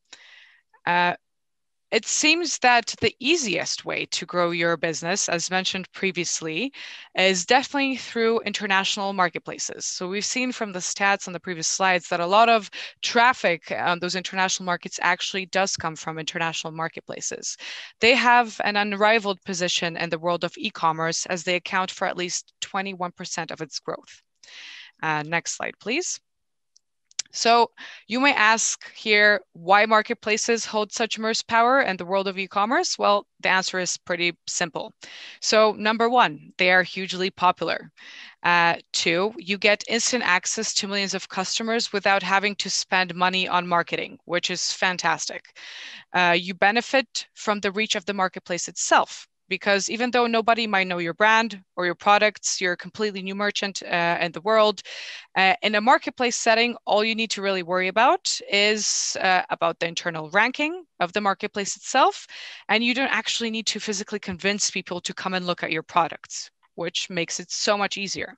It seems that the easiest way to grow your business, as mentioned previously, is definitely through international marketplaces. So we've seen from the stats on the previous slides that a lot of traffic on those international markets actually does come from international marketplaces. They have an unrivaled position in the world of e-commerce, as they account for at least 21% of its growth. Next slide, please. So you may ask here, why marketplaces hold such immense power in the world of e-commerce? Well, the answer is pretty simple. So number one, they are hugely popular. Two, you get instant access to millions of customers without having to spend money on marketing, which is fantastic. You benefit from the reach of the marketplace itself, because even though nobody might know your brand or your products, you're a completely new merchant in the world. In a marketplace setting, all you need to really worry about is about the internal ranking of the marketplace itself. And you don't actually need to physically convince people to come and look at your products, which makes it so much easier.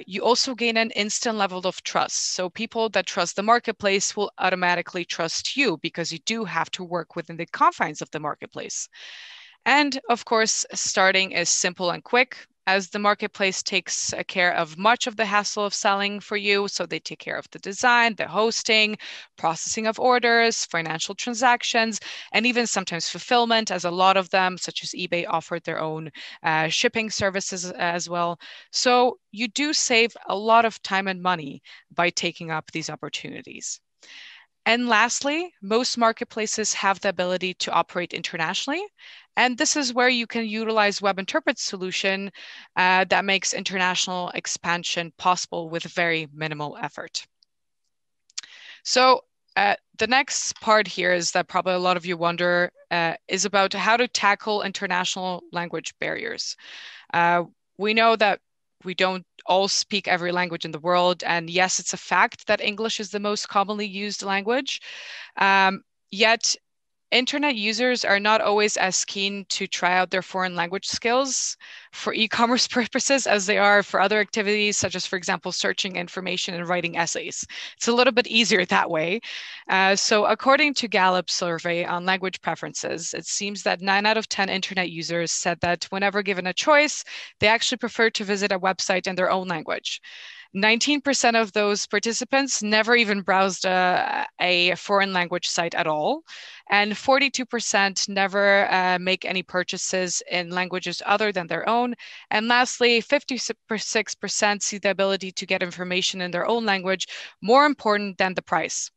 You also gain an instant level of trust. So people that trust the marketplace will automatically trust you, because you do have to work within the confines of the marketplace. And of course, starting is simple and quick, as the marketplace takes care of much of the hassle of selling for you. So they take care of the design, the hosting, processing of orders, financial transactions, and even sometimes fulfillment, as a lot of them, such as eBay, offered their own shipping services as well. So you do save a lot of time and money by taking up these opportunities. And lastly, most marketplaces have the ability to operate internationally. And this is where you can utilize WebInterpret's solution that makes international expansion possible with very minimal effort. So the next part here is that probably a lot of you wonder is about how to tackle international language barriers. We know that we don't all speak every language in the world. And yes, it's a fact that English is the most commonly used language. Yet internet users are not always as keen to try out their foreign language skills for e-commerce purposes as they are for other activities, such as, for example, searching information and writing essays. It's a little bit easier that way. So according to Gallup's survey on language preferences, it seems that 9 out of 10 internet users said that whenever given a choice, they actually prefer to visit a website in their own language. 19% of those participants never even browsed a foreign language site at all. And 42% never make any purchases in languages other than their own. And lastly, 56% see the ability to get information in their own language more important than the price.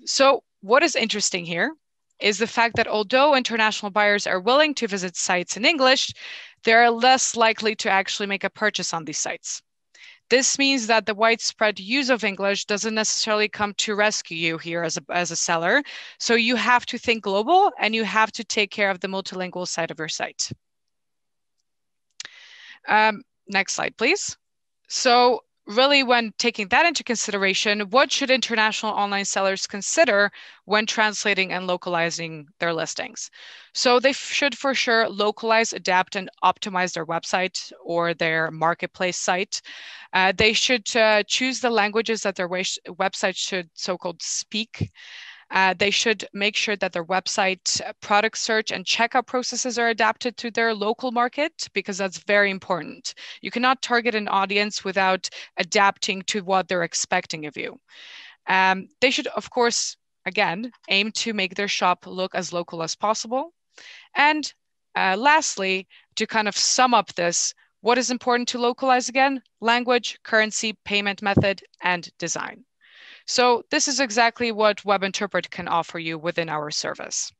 So what is interesting here is the fact that although international buyers are willing to visit sites in English, they're less likely to actually make a purchase on these sites. This means that the widespread use of English doesn't necessarily come to rescue you here as a seller. So you have to think global and you have to take care of the multilingual side of your site. Next slide, please. So really, when taking that into consideration, what should international online sellers consider when translating and localizing their listings? So they should for sure localize, adapt, and optimize their website or their marketplace site. They should choose the languages that their website should so-called speak. They should make sure that their website product search and checkout processes are adapted to their local market, because that's very important. You cannot target an audience without adapting to what they're expecting of you. They should, of course, again, aim to make their shop look as local as possible. And lastly, to kind of sum up this, what is important to localize again? Language, currency, payment method, and design. So this is exactly what WebInterpret can offer you within our service.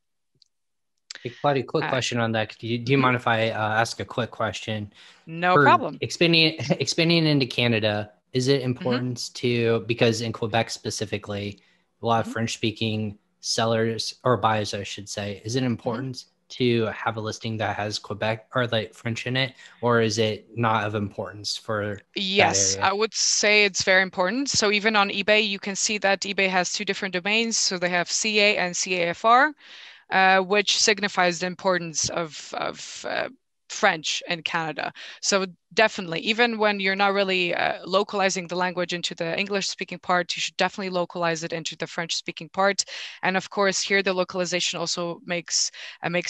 Hey, Claudia, quick question on that. Do you mind if I ask a quick question? No problem. Expanding into Canada, is it important to, because in Quebec specifically, a lot of French-speaking sellers or buyers, I should say, is it important to have a listing that has Quebec or like French in it, or is it not of importance for Yes, that area? I would say it's very important. So even on eBay, you can see that eBay has 2 different domains. So they have CA and CAFR, which signifies the importance of French in Canada. So definitely, even when you're not really localizing the language into the English speaking part, you should definitely localize it into the French speaking part. And of course, here the localization also makes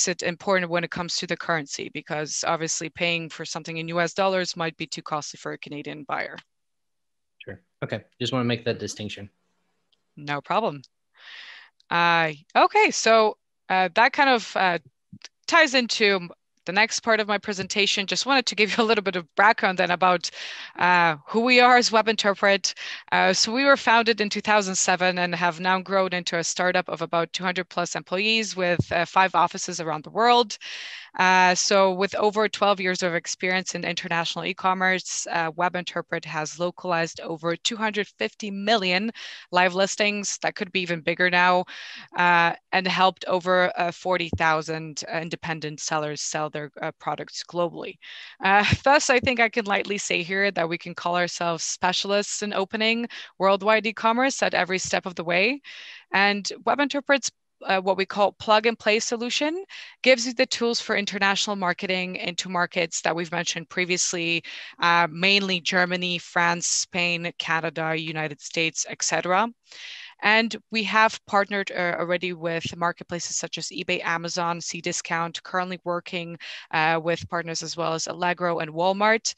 it important when it comes to the currency, because obviously paying for something in US dollars might be too costly for a Canadian buyer. Sure. Okay. Just want to make that distinction. No problem. Okay, so that kind of ties into the next part of my presentation. Just wanted to give you a little bit of background then about who we are as WebInterpret. So we were founded in 2007 and have now grown into a startup of about 200 plus employees with 5 offices around the world. So with over 12 years of experience in international e-commerce, WebInterpret has localized over 250 million live listings. That could be even bigger now, and helped over 40,000 independent sellers sell their products globally. Thus, I think I can lightly say here that we can call ourselves specialists in opening worldwide e-commerce at every step of the way. And WebInterpret's what we call plug and play solution gives you the tools for international marketing into markets that we've mentioned previously, mainly Germany, France, Spain, Canada, United States, etc. And we have partnered already with marketplaces such as eBay, Amazon, Cdiscount, currently working with partners as well as Allegro and Walmart.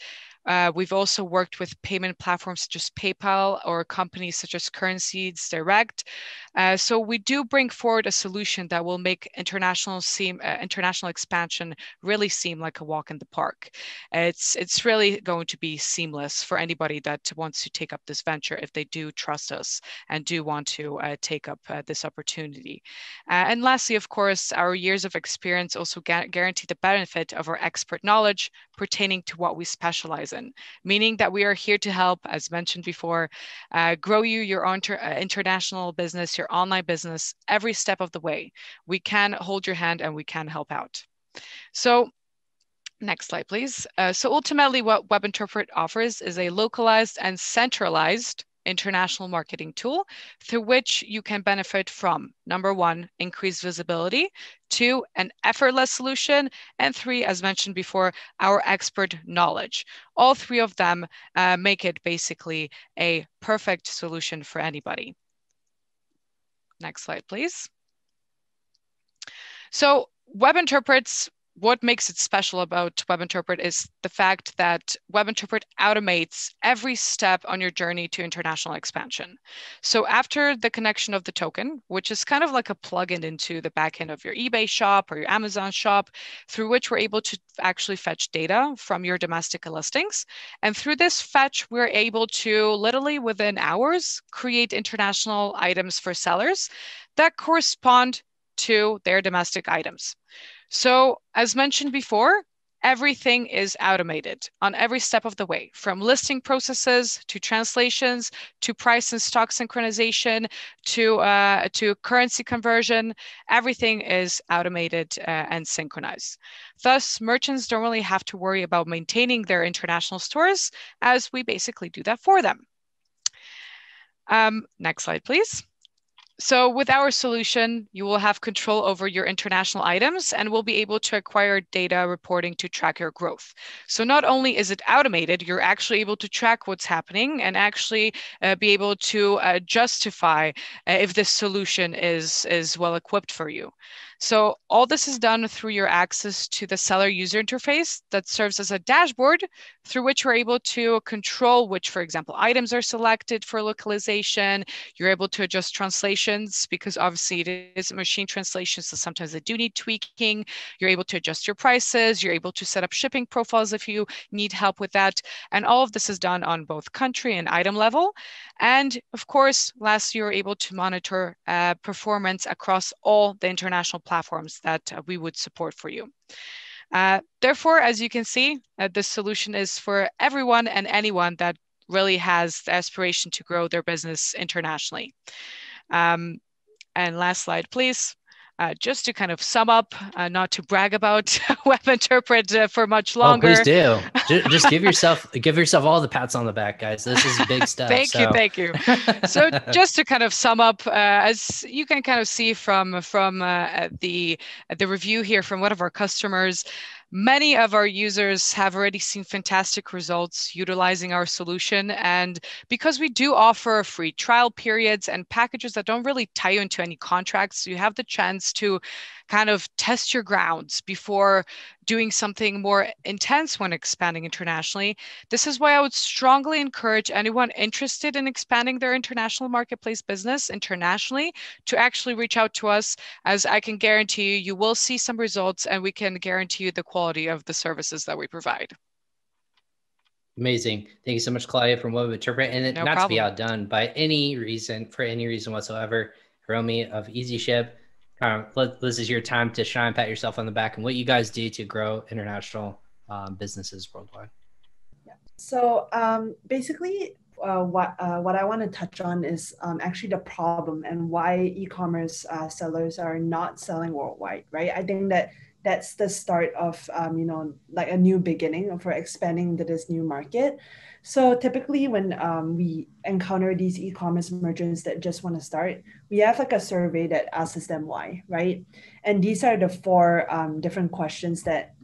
We've also worked with payment platforms such as PayPal or companies such as Currencies Direct. So we do bring forward a solution that will make international expansion really seem like a walk in the park. It's really going to be seamless for anybody that wants to take up this venture if they do trust us and do want to take up this opportunity. And lastly, of course, our years of experience also guarantee the benefit of our expert knowledge pertaining to what we specialize in, meaning that we are here to help, as mentioned before, grow your own international business, your online business, every step of the way. We can hold your hand and we can help out. So next slide, please. So ultimately what WebInterpret offers is a localized and centralized international marketing tool through which you can benefit from, number one, increased visibility, two, an effortless solution, and three, as mentioned before, our expert knowledge. All three of them make it basically a perfect solution for anybody. Next slide, please. So WebInterpret's what makes it special about WebInterpret is the fact that WebInterpret automates every step on your journey to international expansion. So after the connection of the token, which is kind of like a plugin into the backend of your eBay shop or your Amazon shop, through which we're able to actually fetch data from your domestic listings. And through this fetch, we're able to literally within hours create international items for sellers that correspond to their domestic items. So as mentioned before, everything is automated on every step of the way, from listing processes to translations, to price and stock synchronization, to currency conversion. Everything is automated and synchronized. Thus, merchants don't really have to worry about maintaining their international stores, as we basically do that for them. Next slide, please. So with our solution, you will have control over your international items and will be able to acquire data reporting to track your growth. So not only is it automated, you're actually able to track what's happening and actually be able to justify if this solution is well equipped for you. So all this is done through your access to the seller user interface that serves as a dashboard through which we're able to control which, for example, items are selected for localization. You're able to adjust translations because obviously it is a machine translation, so sometimes they do need tweaking. You're able to adjust your prices. You're able to set up shipping profiles if you need help with that. And all of this is done on both country and item level. And of course, lastly, you're able to monitor performance across all the international platforms that we would support for you. Therefore, as you can see, this solution is for everyone and anyone that really has the aspiration to grow their business internationally. And last slide, please. Just to kind of sum up, not to brag about WebInterpret for much longer. Oh, please do. Just give yourself all the pats on the back, guys. This is big stuff. Thank you. So just to kind of sum up, as you can kind of see from the review here from one of our customers, many of our users have already seen fantastic results utilizing our solution. And because we do offer free trial periods and packages that don't really tie you into any contracts, you have the chance to kind of test your grounds before doing something more intense when expanding internationally. This is why I would strongly encourage anyone interested in expanding their international marketplace business internationally to actually reach out to us, as I can guarantee you, you will see some results and we can guarantee you the quality of the services that we provide. Amazing. Thank you so much, Claudia from WebInterpret. And No not problem. to be outdone by any reason, for any reason whatsoever, Hiromi of EasyShip, this is your time to shine, pat yourself on the back, and what you guys do to grow international businesses worldwide. Yeah. So basically, what I want to touch on is actually the problem and why e-commerce sellers are not selling worldwide, right? I think that's the start of like a new beginning for expanding into this new market. So typically when we encounter these e-commerce merchants that just want to start, we have like a survey that asks them why, right? And these are the four different questions that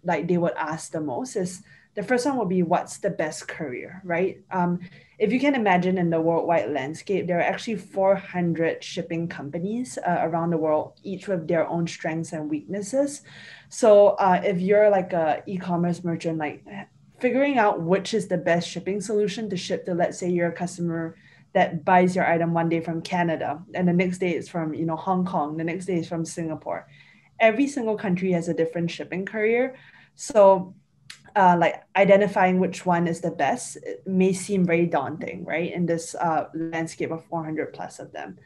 like they would ask the most. Is the first one would be, what's the best career, right? If you can imagine, in the worldwide landscape, there are actually 400 shipping companies around the world, each with their own strengths and weaknesses. So if you're like a e-commerce merchant, like figuring out which is the best shipping solution to ship to, let's say you're a customer that buys your item one day from Canada, and the next day it's from Hong Kong, the next day is from Singapore. Every single country has a different shipping courier. So like identifying which one is the best, it may seem very daunting, right? In this landscape of 400 plus of them.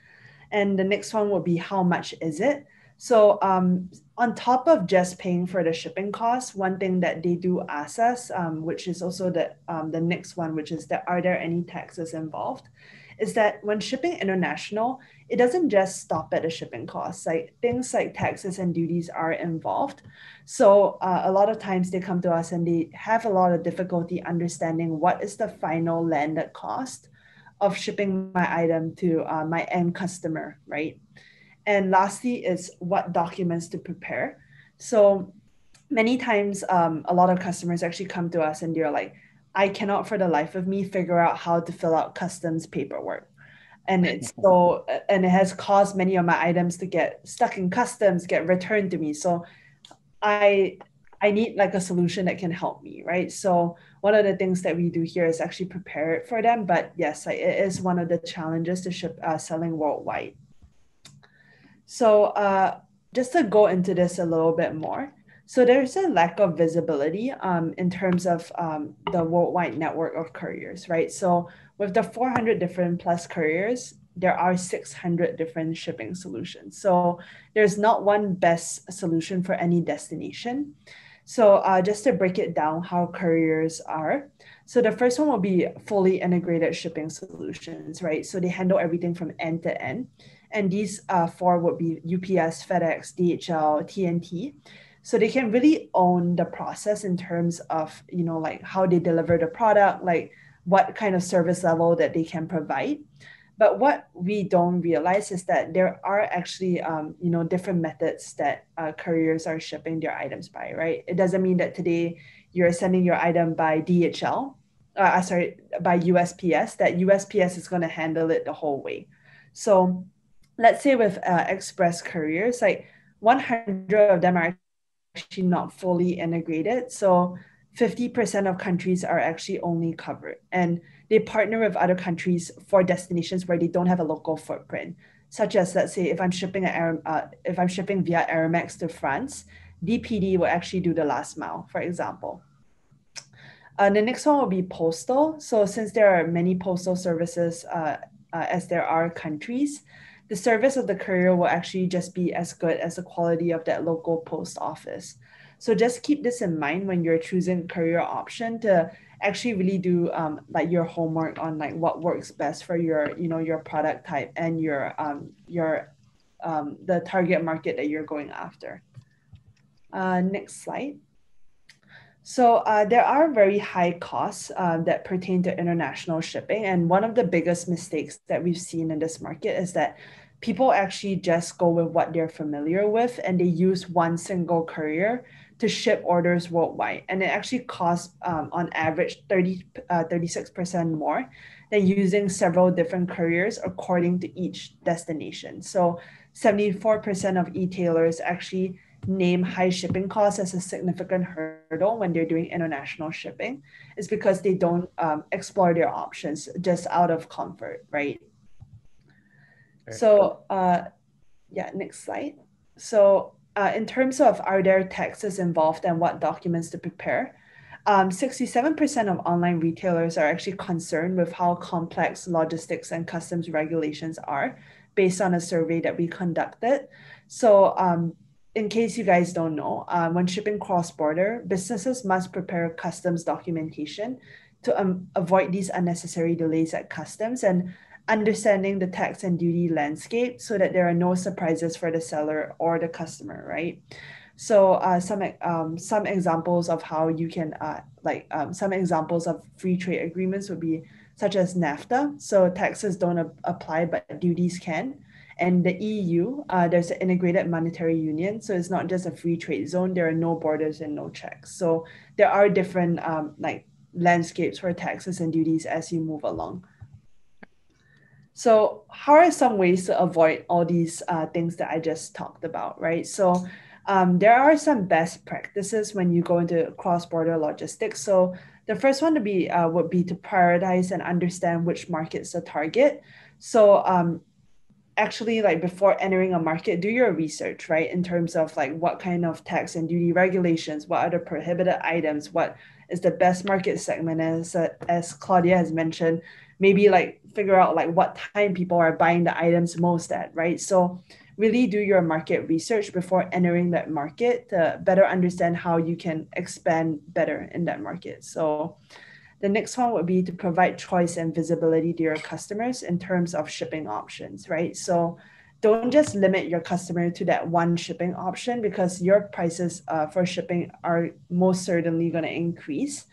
And the next one will be, how much is it? So on top of just paying for the shipping costs, one thing that they do ask us, which is also the next one, which is that, are there any taxes involved? Is that when shipping international, it doesn't just stop at the shipping costs. Like things like taxes and duties are involved. So a lot of times they come to us and they have a lot of difficulty understanding what is the final landed cost of shipping my item to my end customer, right? And lastly is what documents to prepare. So many times, a lot of customers actually come to us and they're like, I cannot for the life of me figure out how to fill out customs paperwork. And and it has caused many of my items to get stuck in customs, get returned to me. So I I need like a solution that can help me, right? So one of the things that we do here is actually prepare it for them. But yes, it is one of the challenges to ship selling worldwide. So just to go into this a little bit more. So there's a lack of visibility in terms of the worldwide network of couriers, right? So with the 400 different plus couriers, there are 600 different shipping solutions. So there's not one best solution for any destination. So just to break it down, how couriers are. So the first one will be fully integrated shipping solutions, right? So they handle everything from end to end. And these four would be UPS, FedEx, DHL, TNT. So they can really own the process in terms of, like how they deliver the product, like what kind of service level that they can provide. But what we don't realize is that there are actually, different methods that couriers are shipping their items by, right? It doesn't mean that today you're sending your item by DHL, by USPS, that USPS is going to handle it the whole way. So let's say with express couriers, like 100 of them are actually not fully integrated. So 50% of countries are actually only covered. And they partner with other countries for destinations where they don't have a local footprint, such as, let's say, if I'm shipping via Aramex to France, DPD will actually do the last mile, for example. The next one will be postal. So since there are many postal services as there are countries, the service of the courier will actually just be as good as the quality of that local post office. So just keep this in mind when you're choosing a courier option, to actually really do like your homework on like what works best for your, your product type and your the target market that you're going after. Next slide. So there are very high costs that pertain to international shipping. And one of the biggest mistakes that we've seen in this market is that people actually just go with what they're familiar with, and they use one single courier to ship orders worldwide. And it actually costs on average 36% more than using several different couriers according to each destination. So 74% of e-tailers actually name high shipping costs as a significant hurdle when they're doing international shipping, is because they don't explore their options just out of comfort, right? So yeah, next slide. So in terms of, are there taxes involved and what documents to prepare? 67% of online retailers are actually concerned with how complex logistics and customs regulations are, based on a survey that we conducted. So in case you guys don't know, when shipping cross-border, businesses must prepare customs documentation to avoid these unnecessary delays at customs, and understanding the tax and duty landscape so that there are no surprises for the seller or the customer, right? So some examples of how you can, some examples of free trade agreements would be such as NAFTA. So taxes don't apply, but duties can. And the EU, there's an integrated monetary union. So it's not just a free trade zone. There are no borders and no checks. So there are different landscapes for taxes and duties as you move along. So how are some ways to avoid all these things that I just talked about, right? So there are some best practices when you go into cross-border logistics. So the first one would be to prioritize and understand which markets to target. So actually, like before entering a market, do your research, right? In terms of like what kind of tax and duty regulations, what are the prohibited items, what is the best market segment, as Claudia has mentioned, maybe like figure out like what time people are buying the items most at, right? So really do your market research before entering that market to better understand how you can expand better in that market. So the next one would be to provide choice and visibility to your customers in terms of shipping options, right? So don't just limit your customer to that one shipping option, because your prices for shipping are most certainly going to increase.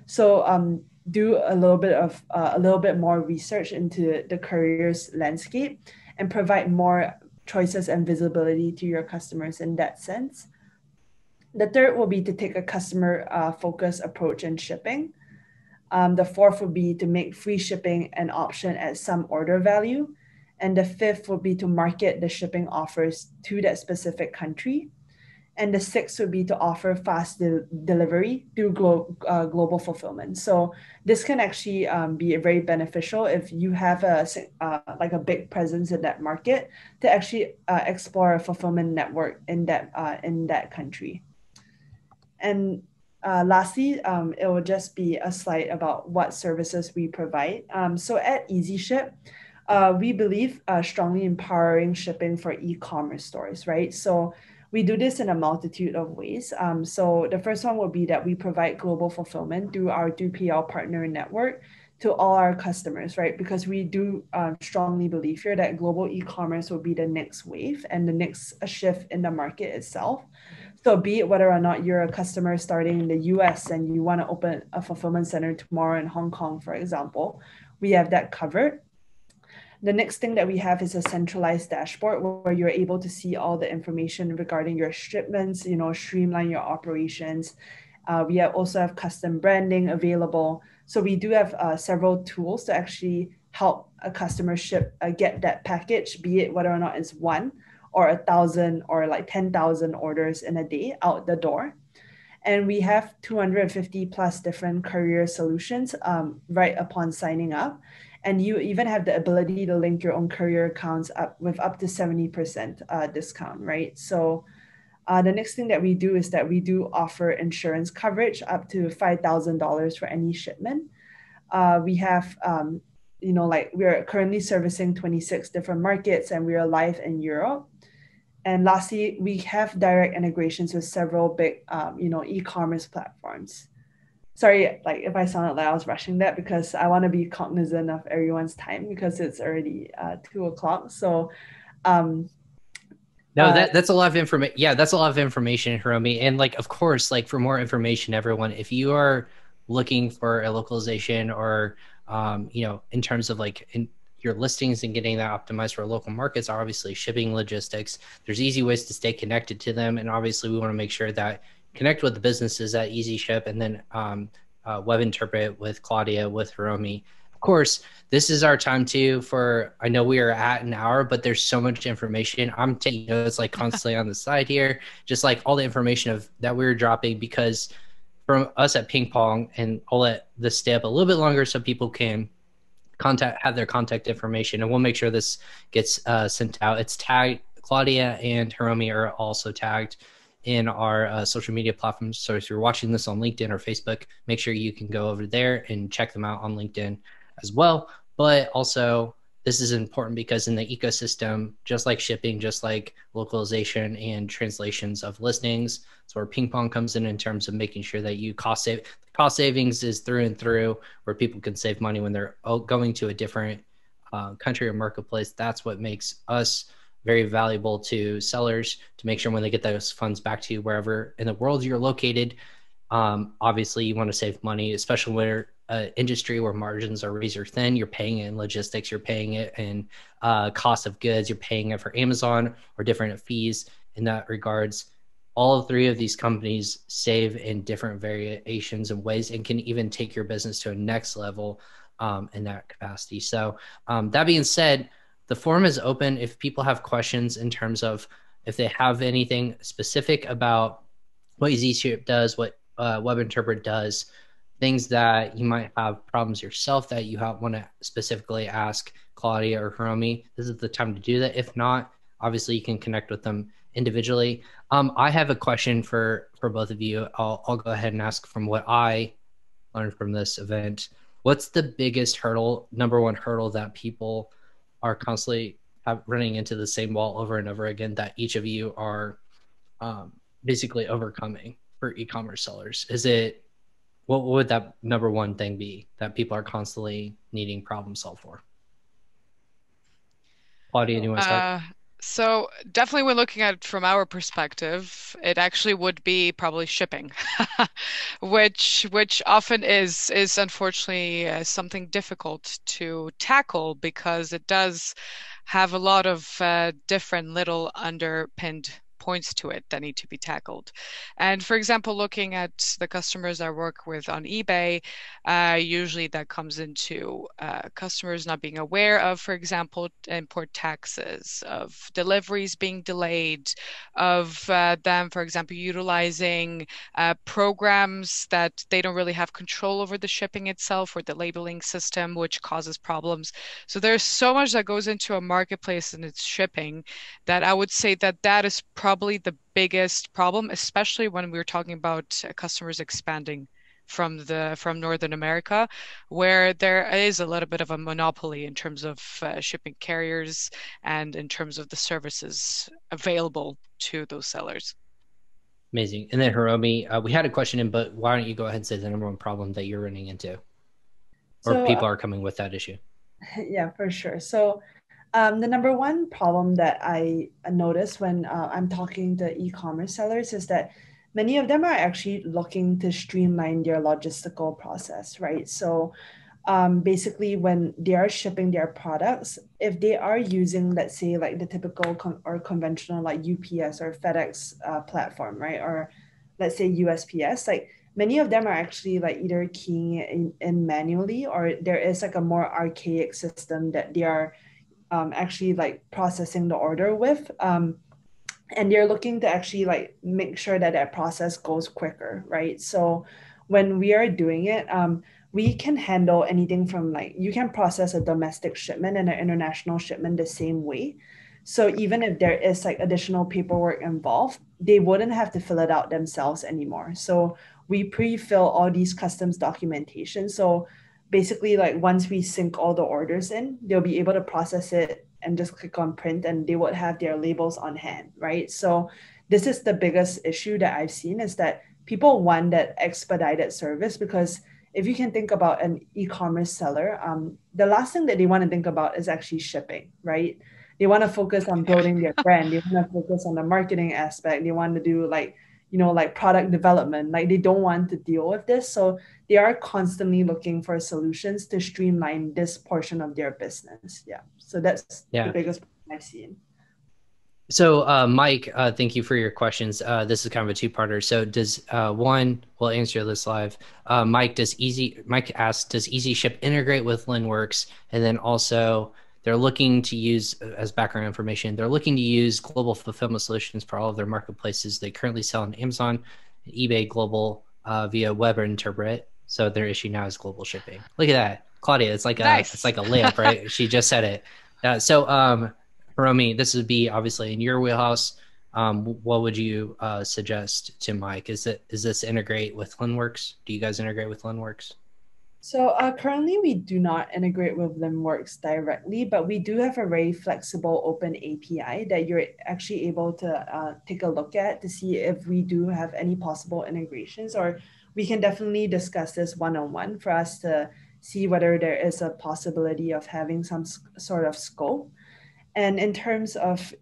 So do a little bit more research into the courier's landscape and provide more choices and visibility to your customers in that sense. The third will be to take a customer focused approach in shipping. The fourth would be to make free shipping an option at some order value. And the fifth would be to market the shipping offers to that specific country. And the sixth would be to offer fast delivery through global fulfillment. So this can actually be very beneficial if you have like a big presence in that market to actually explore a fulfillment network in that country. And lastly, it will just be a slide about what services we provide. So at EasyShip, we believe strongly empowering shipping for e-commerce stores, right? So we do this in a multitude of ways. So the first one will be that we provide global fulfillment through our 3PL partner network to all our customers, right? Because we do strongly believe here that global e-commerce will be the next wave and the next shift in the market itself. So be it whether or not you're a customer starting in the US and you want to open a fulfillment center tomorrow in Hong Kong, for example, we have that covered. The next thing that we have is a centralized dashboard where you're able to see all the information regarding your shipments, streamline your operations. We also have custom branding available. So we do have several tools to actually help a customer get that package, be it whether or not it's 1 or 1,000 or like 10,000 orders in a day out the door. And we have 250 plus different courier solutions right upon signing up. And you even have the ability to link your own courier accounts with up to 70% discount, right? So the next thing that we do is that we do offer insurance coverage up to $5,000 for any shipment. We have, we're currently servicing 26 different markets and we are live in Europe. And lastly, we have direct integrations with several big, e-commerce platforms. Sorry, like if I sounded like I was rushing that because I want to be cognizant of everyone's time because it's already 2:00. So, no, that's a lot of information. Yeah, that's a lot of information, Hiromi. And like, of course, like for more information, everyone, if you are looking for a localization or, in terms of like your listings and getting that optimized for local markets, are obviously shipping logistics. There's easy ways to stay connected to them. And obviously we want to make sure that connect with the businesses at EasyShip and then web interpret with Claudia, with Hiromi. Of course, this is our time too I know we are at an hour, but there's so much information. I'm taking notes like constantly on the side here, just like all the information that we're dropping because from us at Ping Pong, and I'll let this stay up a little bit longer so people can have their contact information, and we'll make sure this gets sent out. It's tagged. Claudia and Hiromi are also tagged in our social media platforms. So if you're watching this on LinkedIn or Facebook, make sure you can go over there and check them out on LinkedIn as well. But also, this is important because in the ecosystem, just like shipping, just like localization and translations of listings, it's where Ping Pong comes in terms of making sure that you cost savings is through and through, where people can save money when they're going to a different country or marketplace. That's what makes us very valuable to sellers to make sure when they get those funds back to you wherever in the world you're located. Obviously, you want to save money, especially where industry where margins are razor thin. You're paying it in logistics, you're paying it in cost of goods, you're paying it for Amazon or different fees in that regards. All three of these companies save in different variations and ways and can even take your business to a next level in that capacity. So that being said, the forum is open if people have questions in terms of if they have anything specific about what EasyShip does, what WebInterpret does, things that you might have problems yourself that you want to specifically ask Claudia or Hiromi. This is the time to do that. If not, obviously you can connect with them individually. I have a question for both of you. I'll go ahead and ask from what I learned from this event. What's the biggest number one hurdle that people are constantly running into the same wall over and over again that each of you are basically overcoming for e-commerce sellers? What would that number one thing be that people are constantly needing problem solve for? Claudia, do you want to start? So definitely when looking at it from our perspective, it actually would be probably shipping, which often is unfortunately something difficult to tackle because it does have a lot of different little underpinned points to it that need to be tackled. And for example, looking at the customers I work with on eBay, usually that comes into customers not being aware of, for example, import taxes, of deliveries being delayed, of them, for example, utilizing programs that they don't really have control over the shipping itself or the labeling system, which causes problems. So there's so much that goes into a marketplace and its shipping that I would say that that is probably the biggest problem, especially when we're talking about customers expanding from Northern America, where there is a little bit of a monopoly in terms of shipping carriers and in terms of the services available to those sellers. Amazing. And then Hiromi, we had a question in, but why don't you go ahead and say the number one problem that you're running into, or So, people are coming with that issue? yeah, for sure. So the number one problem that I notice when I'm talking to e-commerce sellers is that many of them are actually looking to streamline their logistical process, right? So basically, when they are shipping their products, if they are using, let's say, like the typical or conventional like UPS or FedEx platform, right? Or let's say USPS, like many of them are actually like either keying it in manually, or there is like a more archaic system that they are actually like processing the order with. And they're looking to actually like make sure that that process goes quicker, right? So when we are doing it, we can handle anything from like, you can process a domestic shipment and an international shipment the same way. So even if there is like additional paperwork involved, they wouldn't have to fill it out themselves anymore. So we pre-fill all these customs documentation. So basically, like once we sync all the orders in, they'll be able to process it and just click on print, and they would have their labels on hand, right? So this is the biggest issue that I've seen, is that people want that expedited service, because if you can think about an e-commerce seller, the last thing that they want to think about is actually shipping, right? They want to focus on building their brand. They want to focus on the marketing aspect. They want to do like, like product development. Like they don't want to deal with this. So they are constantly looking for solutions to streamline this portion of their business. Yeah. So that's the biggest problem I've seen. So, Mike, thank you for your questions. This is kind of a two-parter. So, does one, we'll answer this live. Mike asks, does EasyShip integrate with Linnworks? And then also, they're looking to use, as background information, they're looking to use global fulfillment solutions for all of their marketplaces. They currently sell on Amazon, eBay Global via WebInterpret. So their issue now is global shipping. Look at that, Claudia. It's like it's like a layup, right? She just said it. Hiromi, this would be obviously in your wheelhouse. What would you suggest to Mike? Is this integrate with Linnworks? Do you guys integrate with Linnworks? So currently we do not integrate with Linnworks directly, but we do have a very flexible open API that you're actually able to take a look at to see if we do have any possible integrations, or we can definitely discuss this one-on-one for us to see whether there is a possibility of having some sort of scope. And in terms of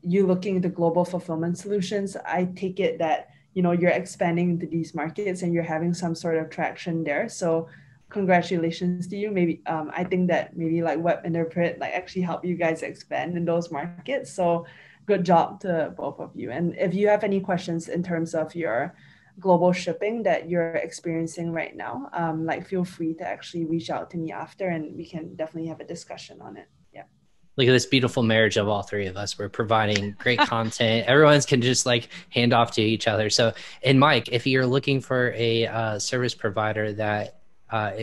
you looking into global fulfillment solutions, I take it that you're expanding into these markets and you're having some sort of traction there. So congratulations to you. Maybe I think that maybe like WebInterpret like actually help you guys expand in those markets. So good job to both of you. And if you have any questions in terms of your global shipping that you're experiencing right now, like feel free to actually reach out to me after, and we can definitely have a discussion on it. Yeah. Look at this beautiful marriage of all three of us. We're providing great content. Everyone's can just like hand off to each other. So, and Mike, if you're looking for a service provider that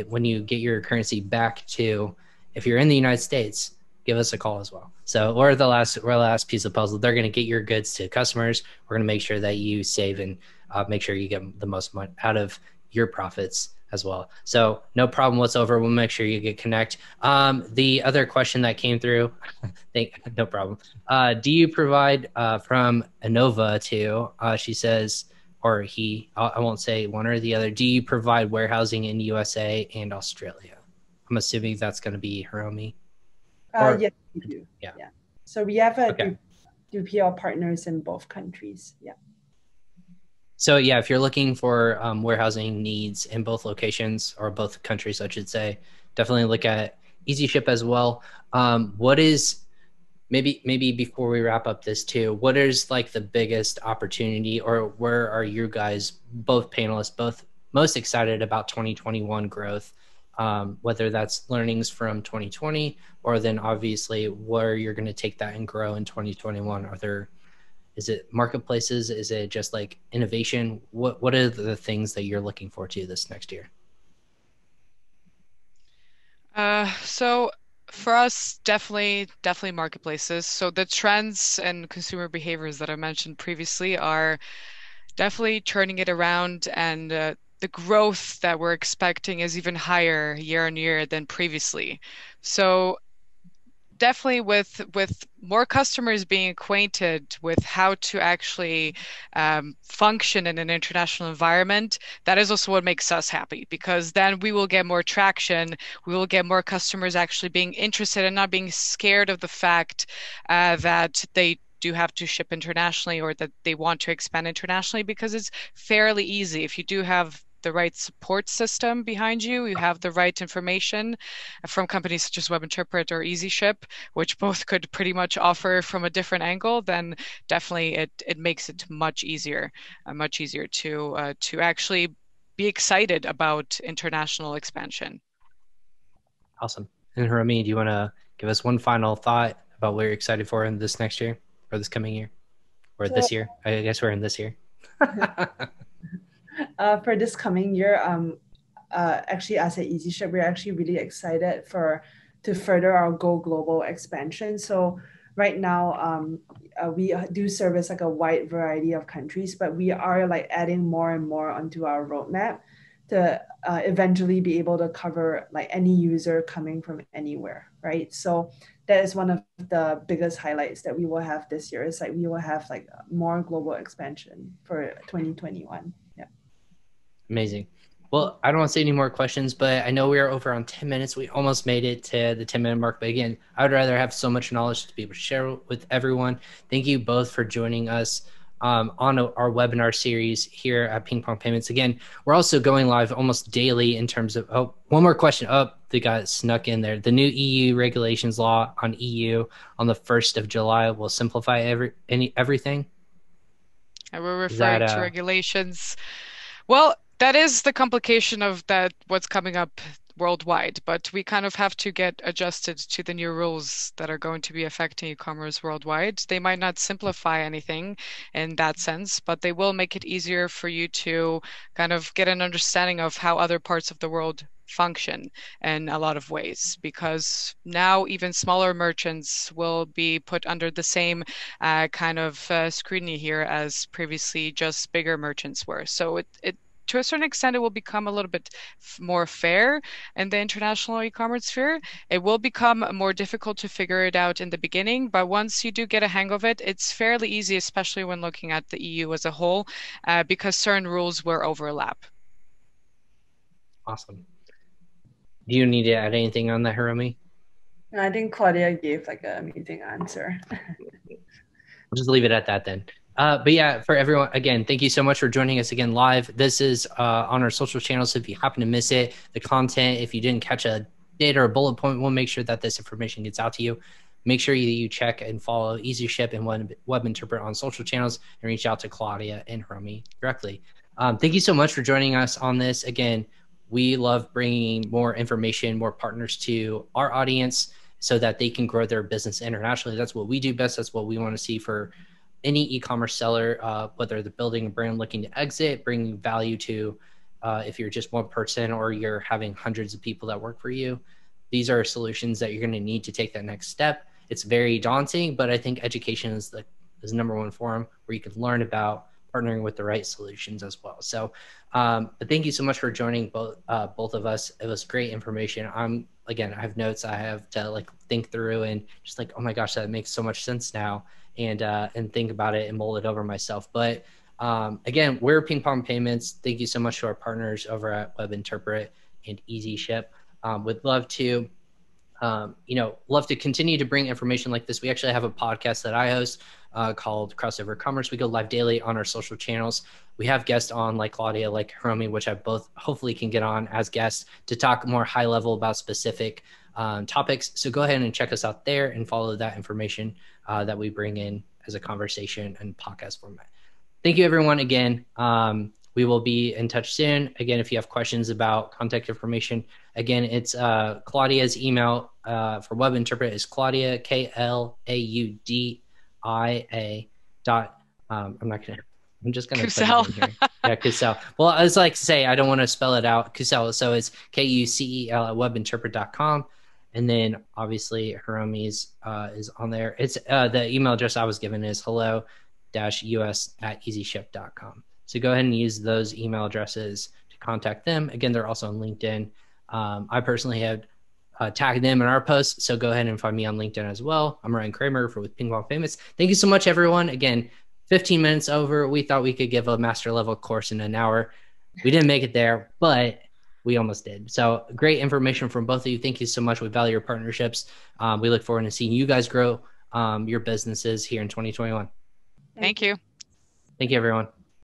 when you get your currency back to, if you're in the United States, give us a call as well. So we're the last piece of puzzle. They're going to get your goods to customers. We're going to make sure that you save and make sure you get the most money out of your profits as well. So no problem whatsoever. We'll make sure you get connect. The other question that came through, no problem. Do you provide from Innova to, she says, or he, I won't say one or the other, do you provide warehousing in USA and Australia? I'm assuming that's going to be Hiromi. Yes, we do. Yeah. So we have a okay. 3PL partners in both countries. Yeah. So yeah, if you're looking for warehousing needs in both locations or both countries, I should say, definitely look at EasyShip as well. What is maybe before we wrap up this too, what is like the biggest opportunity, or where are you guys, both panelists, both most excited about 2021 growth? Whether that's learnings from 2020, or then obviously where you're going to take that and grow in 2021. Is it marketplaces? Is it just like innovation? What are the things that you're looking forward to this next year? So for us, definitely marketplaces. So the trends and consumer behaviors that I mentioned previously are definitely turning it around, and the growth that we're expecting is even higher year on year than previously. So definitely with more customers being acquainted with how to actually function in an international environment, that is also what makes us happy, because then we will get more traction. We will get more customers actually being interested and not being scared of the fact that they do have to ship internationally, or that they want to expand internationally, because it's fairly easy if you do have the right support system behind you. You have the right information from companies such as WebInterpret or EasyShip, which both could pretty much offer from a different angle. Then definitely it makes it much easier to actually be excited about international expansion. Awesome. And Hiromi, do you want to give us one final thought about what you're excited for in this next year, or this coming year, or this year? I guess we're in this year. For this coming year, actually, as an EasyShip, we're actually really excited to further our Go Global expansion. So right now, we do service like a wide variety of countries, but we are like adding more and more onto our roadmap to eventually be able to cover like any user coming from anywhere, right? So that is one of the biggest highlights that we will have this year. Is like we will have like more global expansion for 2021. Yeah. Amazing. Well, I don't want to say any more questions, but I know we are over on 10 minutes. We almost made it to the 10-minute mark. But again, I would rather have so much knowledge to be able to share with everyone. Thank you both for joining us on our webinar series here at Ping Pong Payments. Again, we're also going live almost daily in terms of, oh, one more question. Oh, they got snuck in there. The new EU regulations law on EU on the 1st of July will simplify everything. And we're referring to regulations. Well, that is the complication of that, what's coming up worldwide, but we kind of have to get adjusted to the new rules that are going to be affecting e-commerce worldwide. They might not simplify anything in that sense, but they will make it easier for you to kind of get an understanding of how other parts of the world function in a lot of ways, because now even smaller merchants will be put under the same kind of scrutiny here as previously just bigger merchants were. So it to a certain extent, it will become a little bit more fair in the international e-commerce sphere. It will become more difficult to figure it out in the beginning, but once you do get a hang of it, it's fairly easy, especially when looking at the EU as a whole, because certain rules will overlap. Awesome. Do you need to add anything on that, Hiromi? No, I think Claudia gave like an amazing answer. We'll just leave it at that then. But yeah, for everyone, again, thank you so much for joining us again live. This is on our social channels. So if you happen to miss it, the content, if you didn't catch a data or a bullet point, we'll make sure that this information gets out to you. Make sure you check and follow EasyShip and WebInterpret on social channels, and reach out to Claudia and Hiromi directly. Thank you so much for joining us on this. Again, we love bringing more information, more partners to our audience so that they can grow their business internationally. That's what we do best. That's what we want to see for any e-commerce seller, whether they're building a brand looking to exit, bringing value to, if you're just one person or you're having hundreds of people that work for you. These are solutions that you're going to need to take that next step. It's very daunting, but I think education is the number one forum where you can learn about partnering with the right solutions as well. So, but thank you so much for joining both of us. It was great information. Again, I have notes I have to like think through and just like, oh my gosh, that makes so much sense now, and think about it and mold it over myself. But again, we're Ping Pong Payments. Thank you so much to our partners over at WebInterpret and EasyShip. Would love to love to continue to bring information like this. We actually have a podcast that I host called Crossover Commerce. We go live daily on our social channels. We have guests on like Claudia, like Hiromi, which I both hopefully can get on as guests to talk more high level about specific topics. So go ahead and check us out there and follow that information that we bring in as a conversation and podcast format. Thank you, everyone, again. We will be in touch soon. Again, if you have questions about contact information, again, it's Claudia's email for WebInterpret is Claudia, Klaudia I'm just going to Kusel. put it in here. Yeah, Kusel. Well, I was like to say, I don't want to spell it out. Kusel. So it's Kucel at webinterpret.com. And then obviously Hiromi's is on there. It's the email address I was given is hello-us@easyship.com. So go ahead and use those email addresses to contact them. Again, they're also on LinkedIn. I personally have tagged them in our posts. So go ahead and find me on LinkedIn as well. I'm Ryan Kramer with Ping Pong Payments. Thank you so much, everyone. Again, 15 minutes over. We thought we could give a master level course in an hour. We didn't make it there, but we almost did. So great information from both of you. Thank you so much. We value your partnerships. We look forward to seeing you guys grow your businesses here in 2021. Thank you. Thank you, everyone.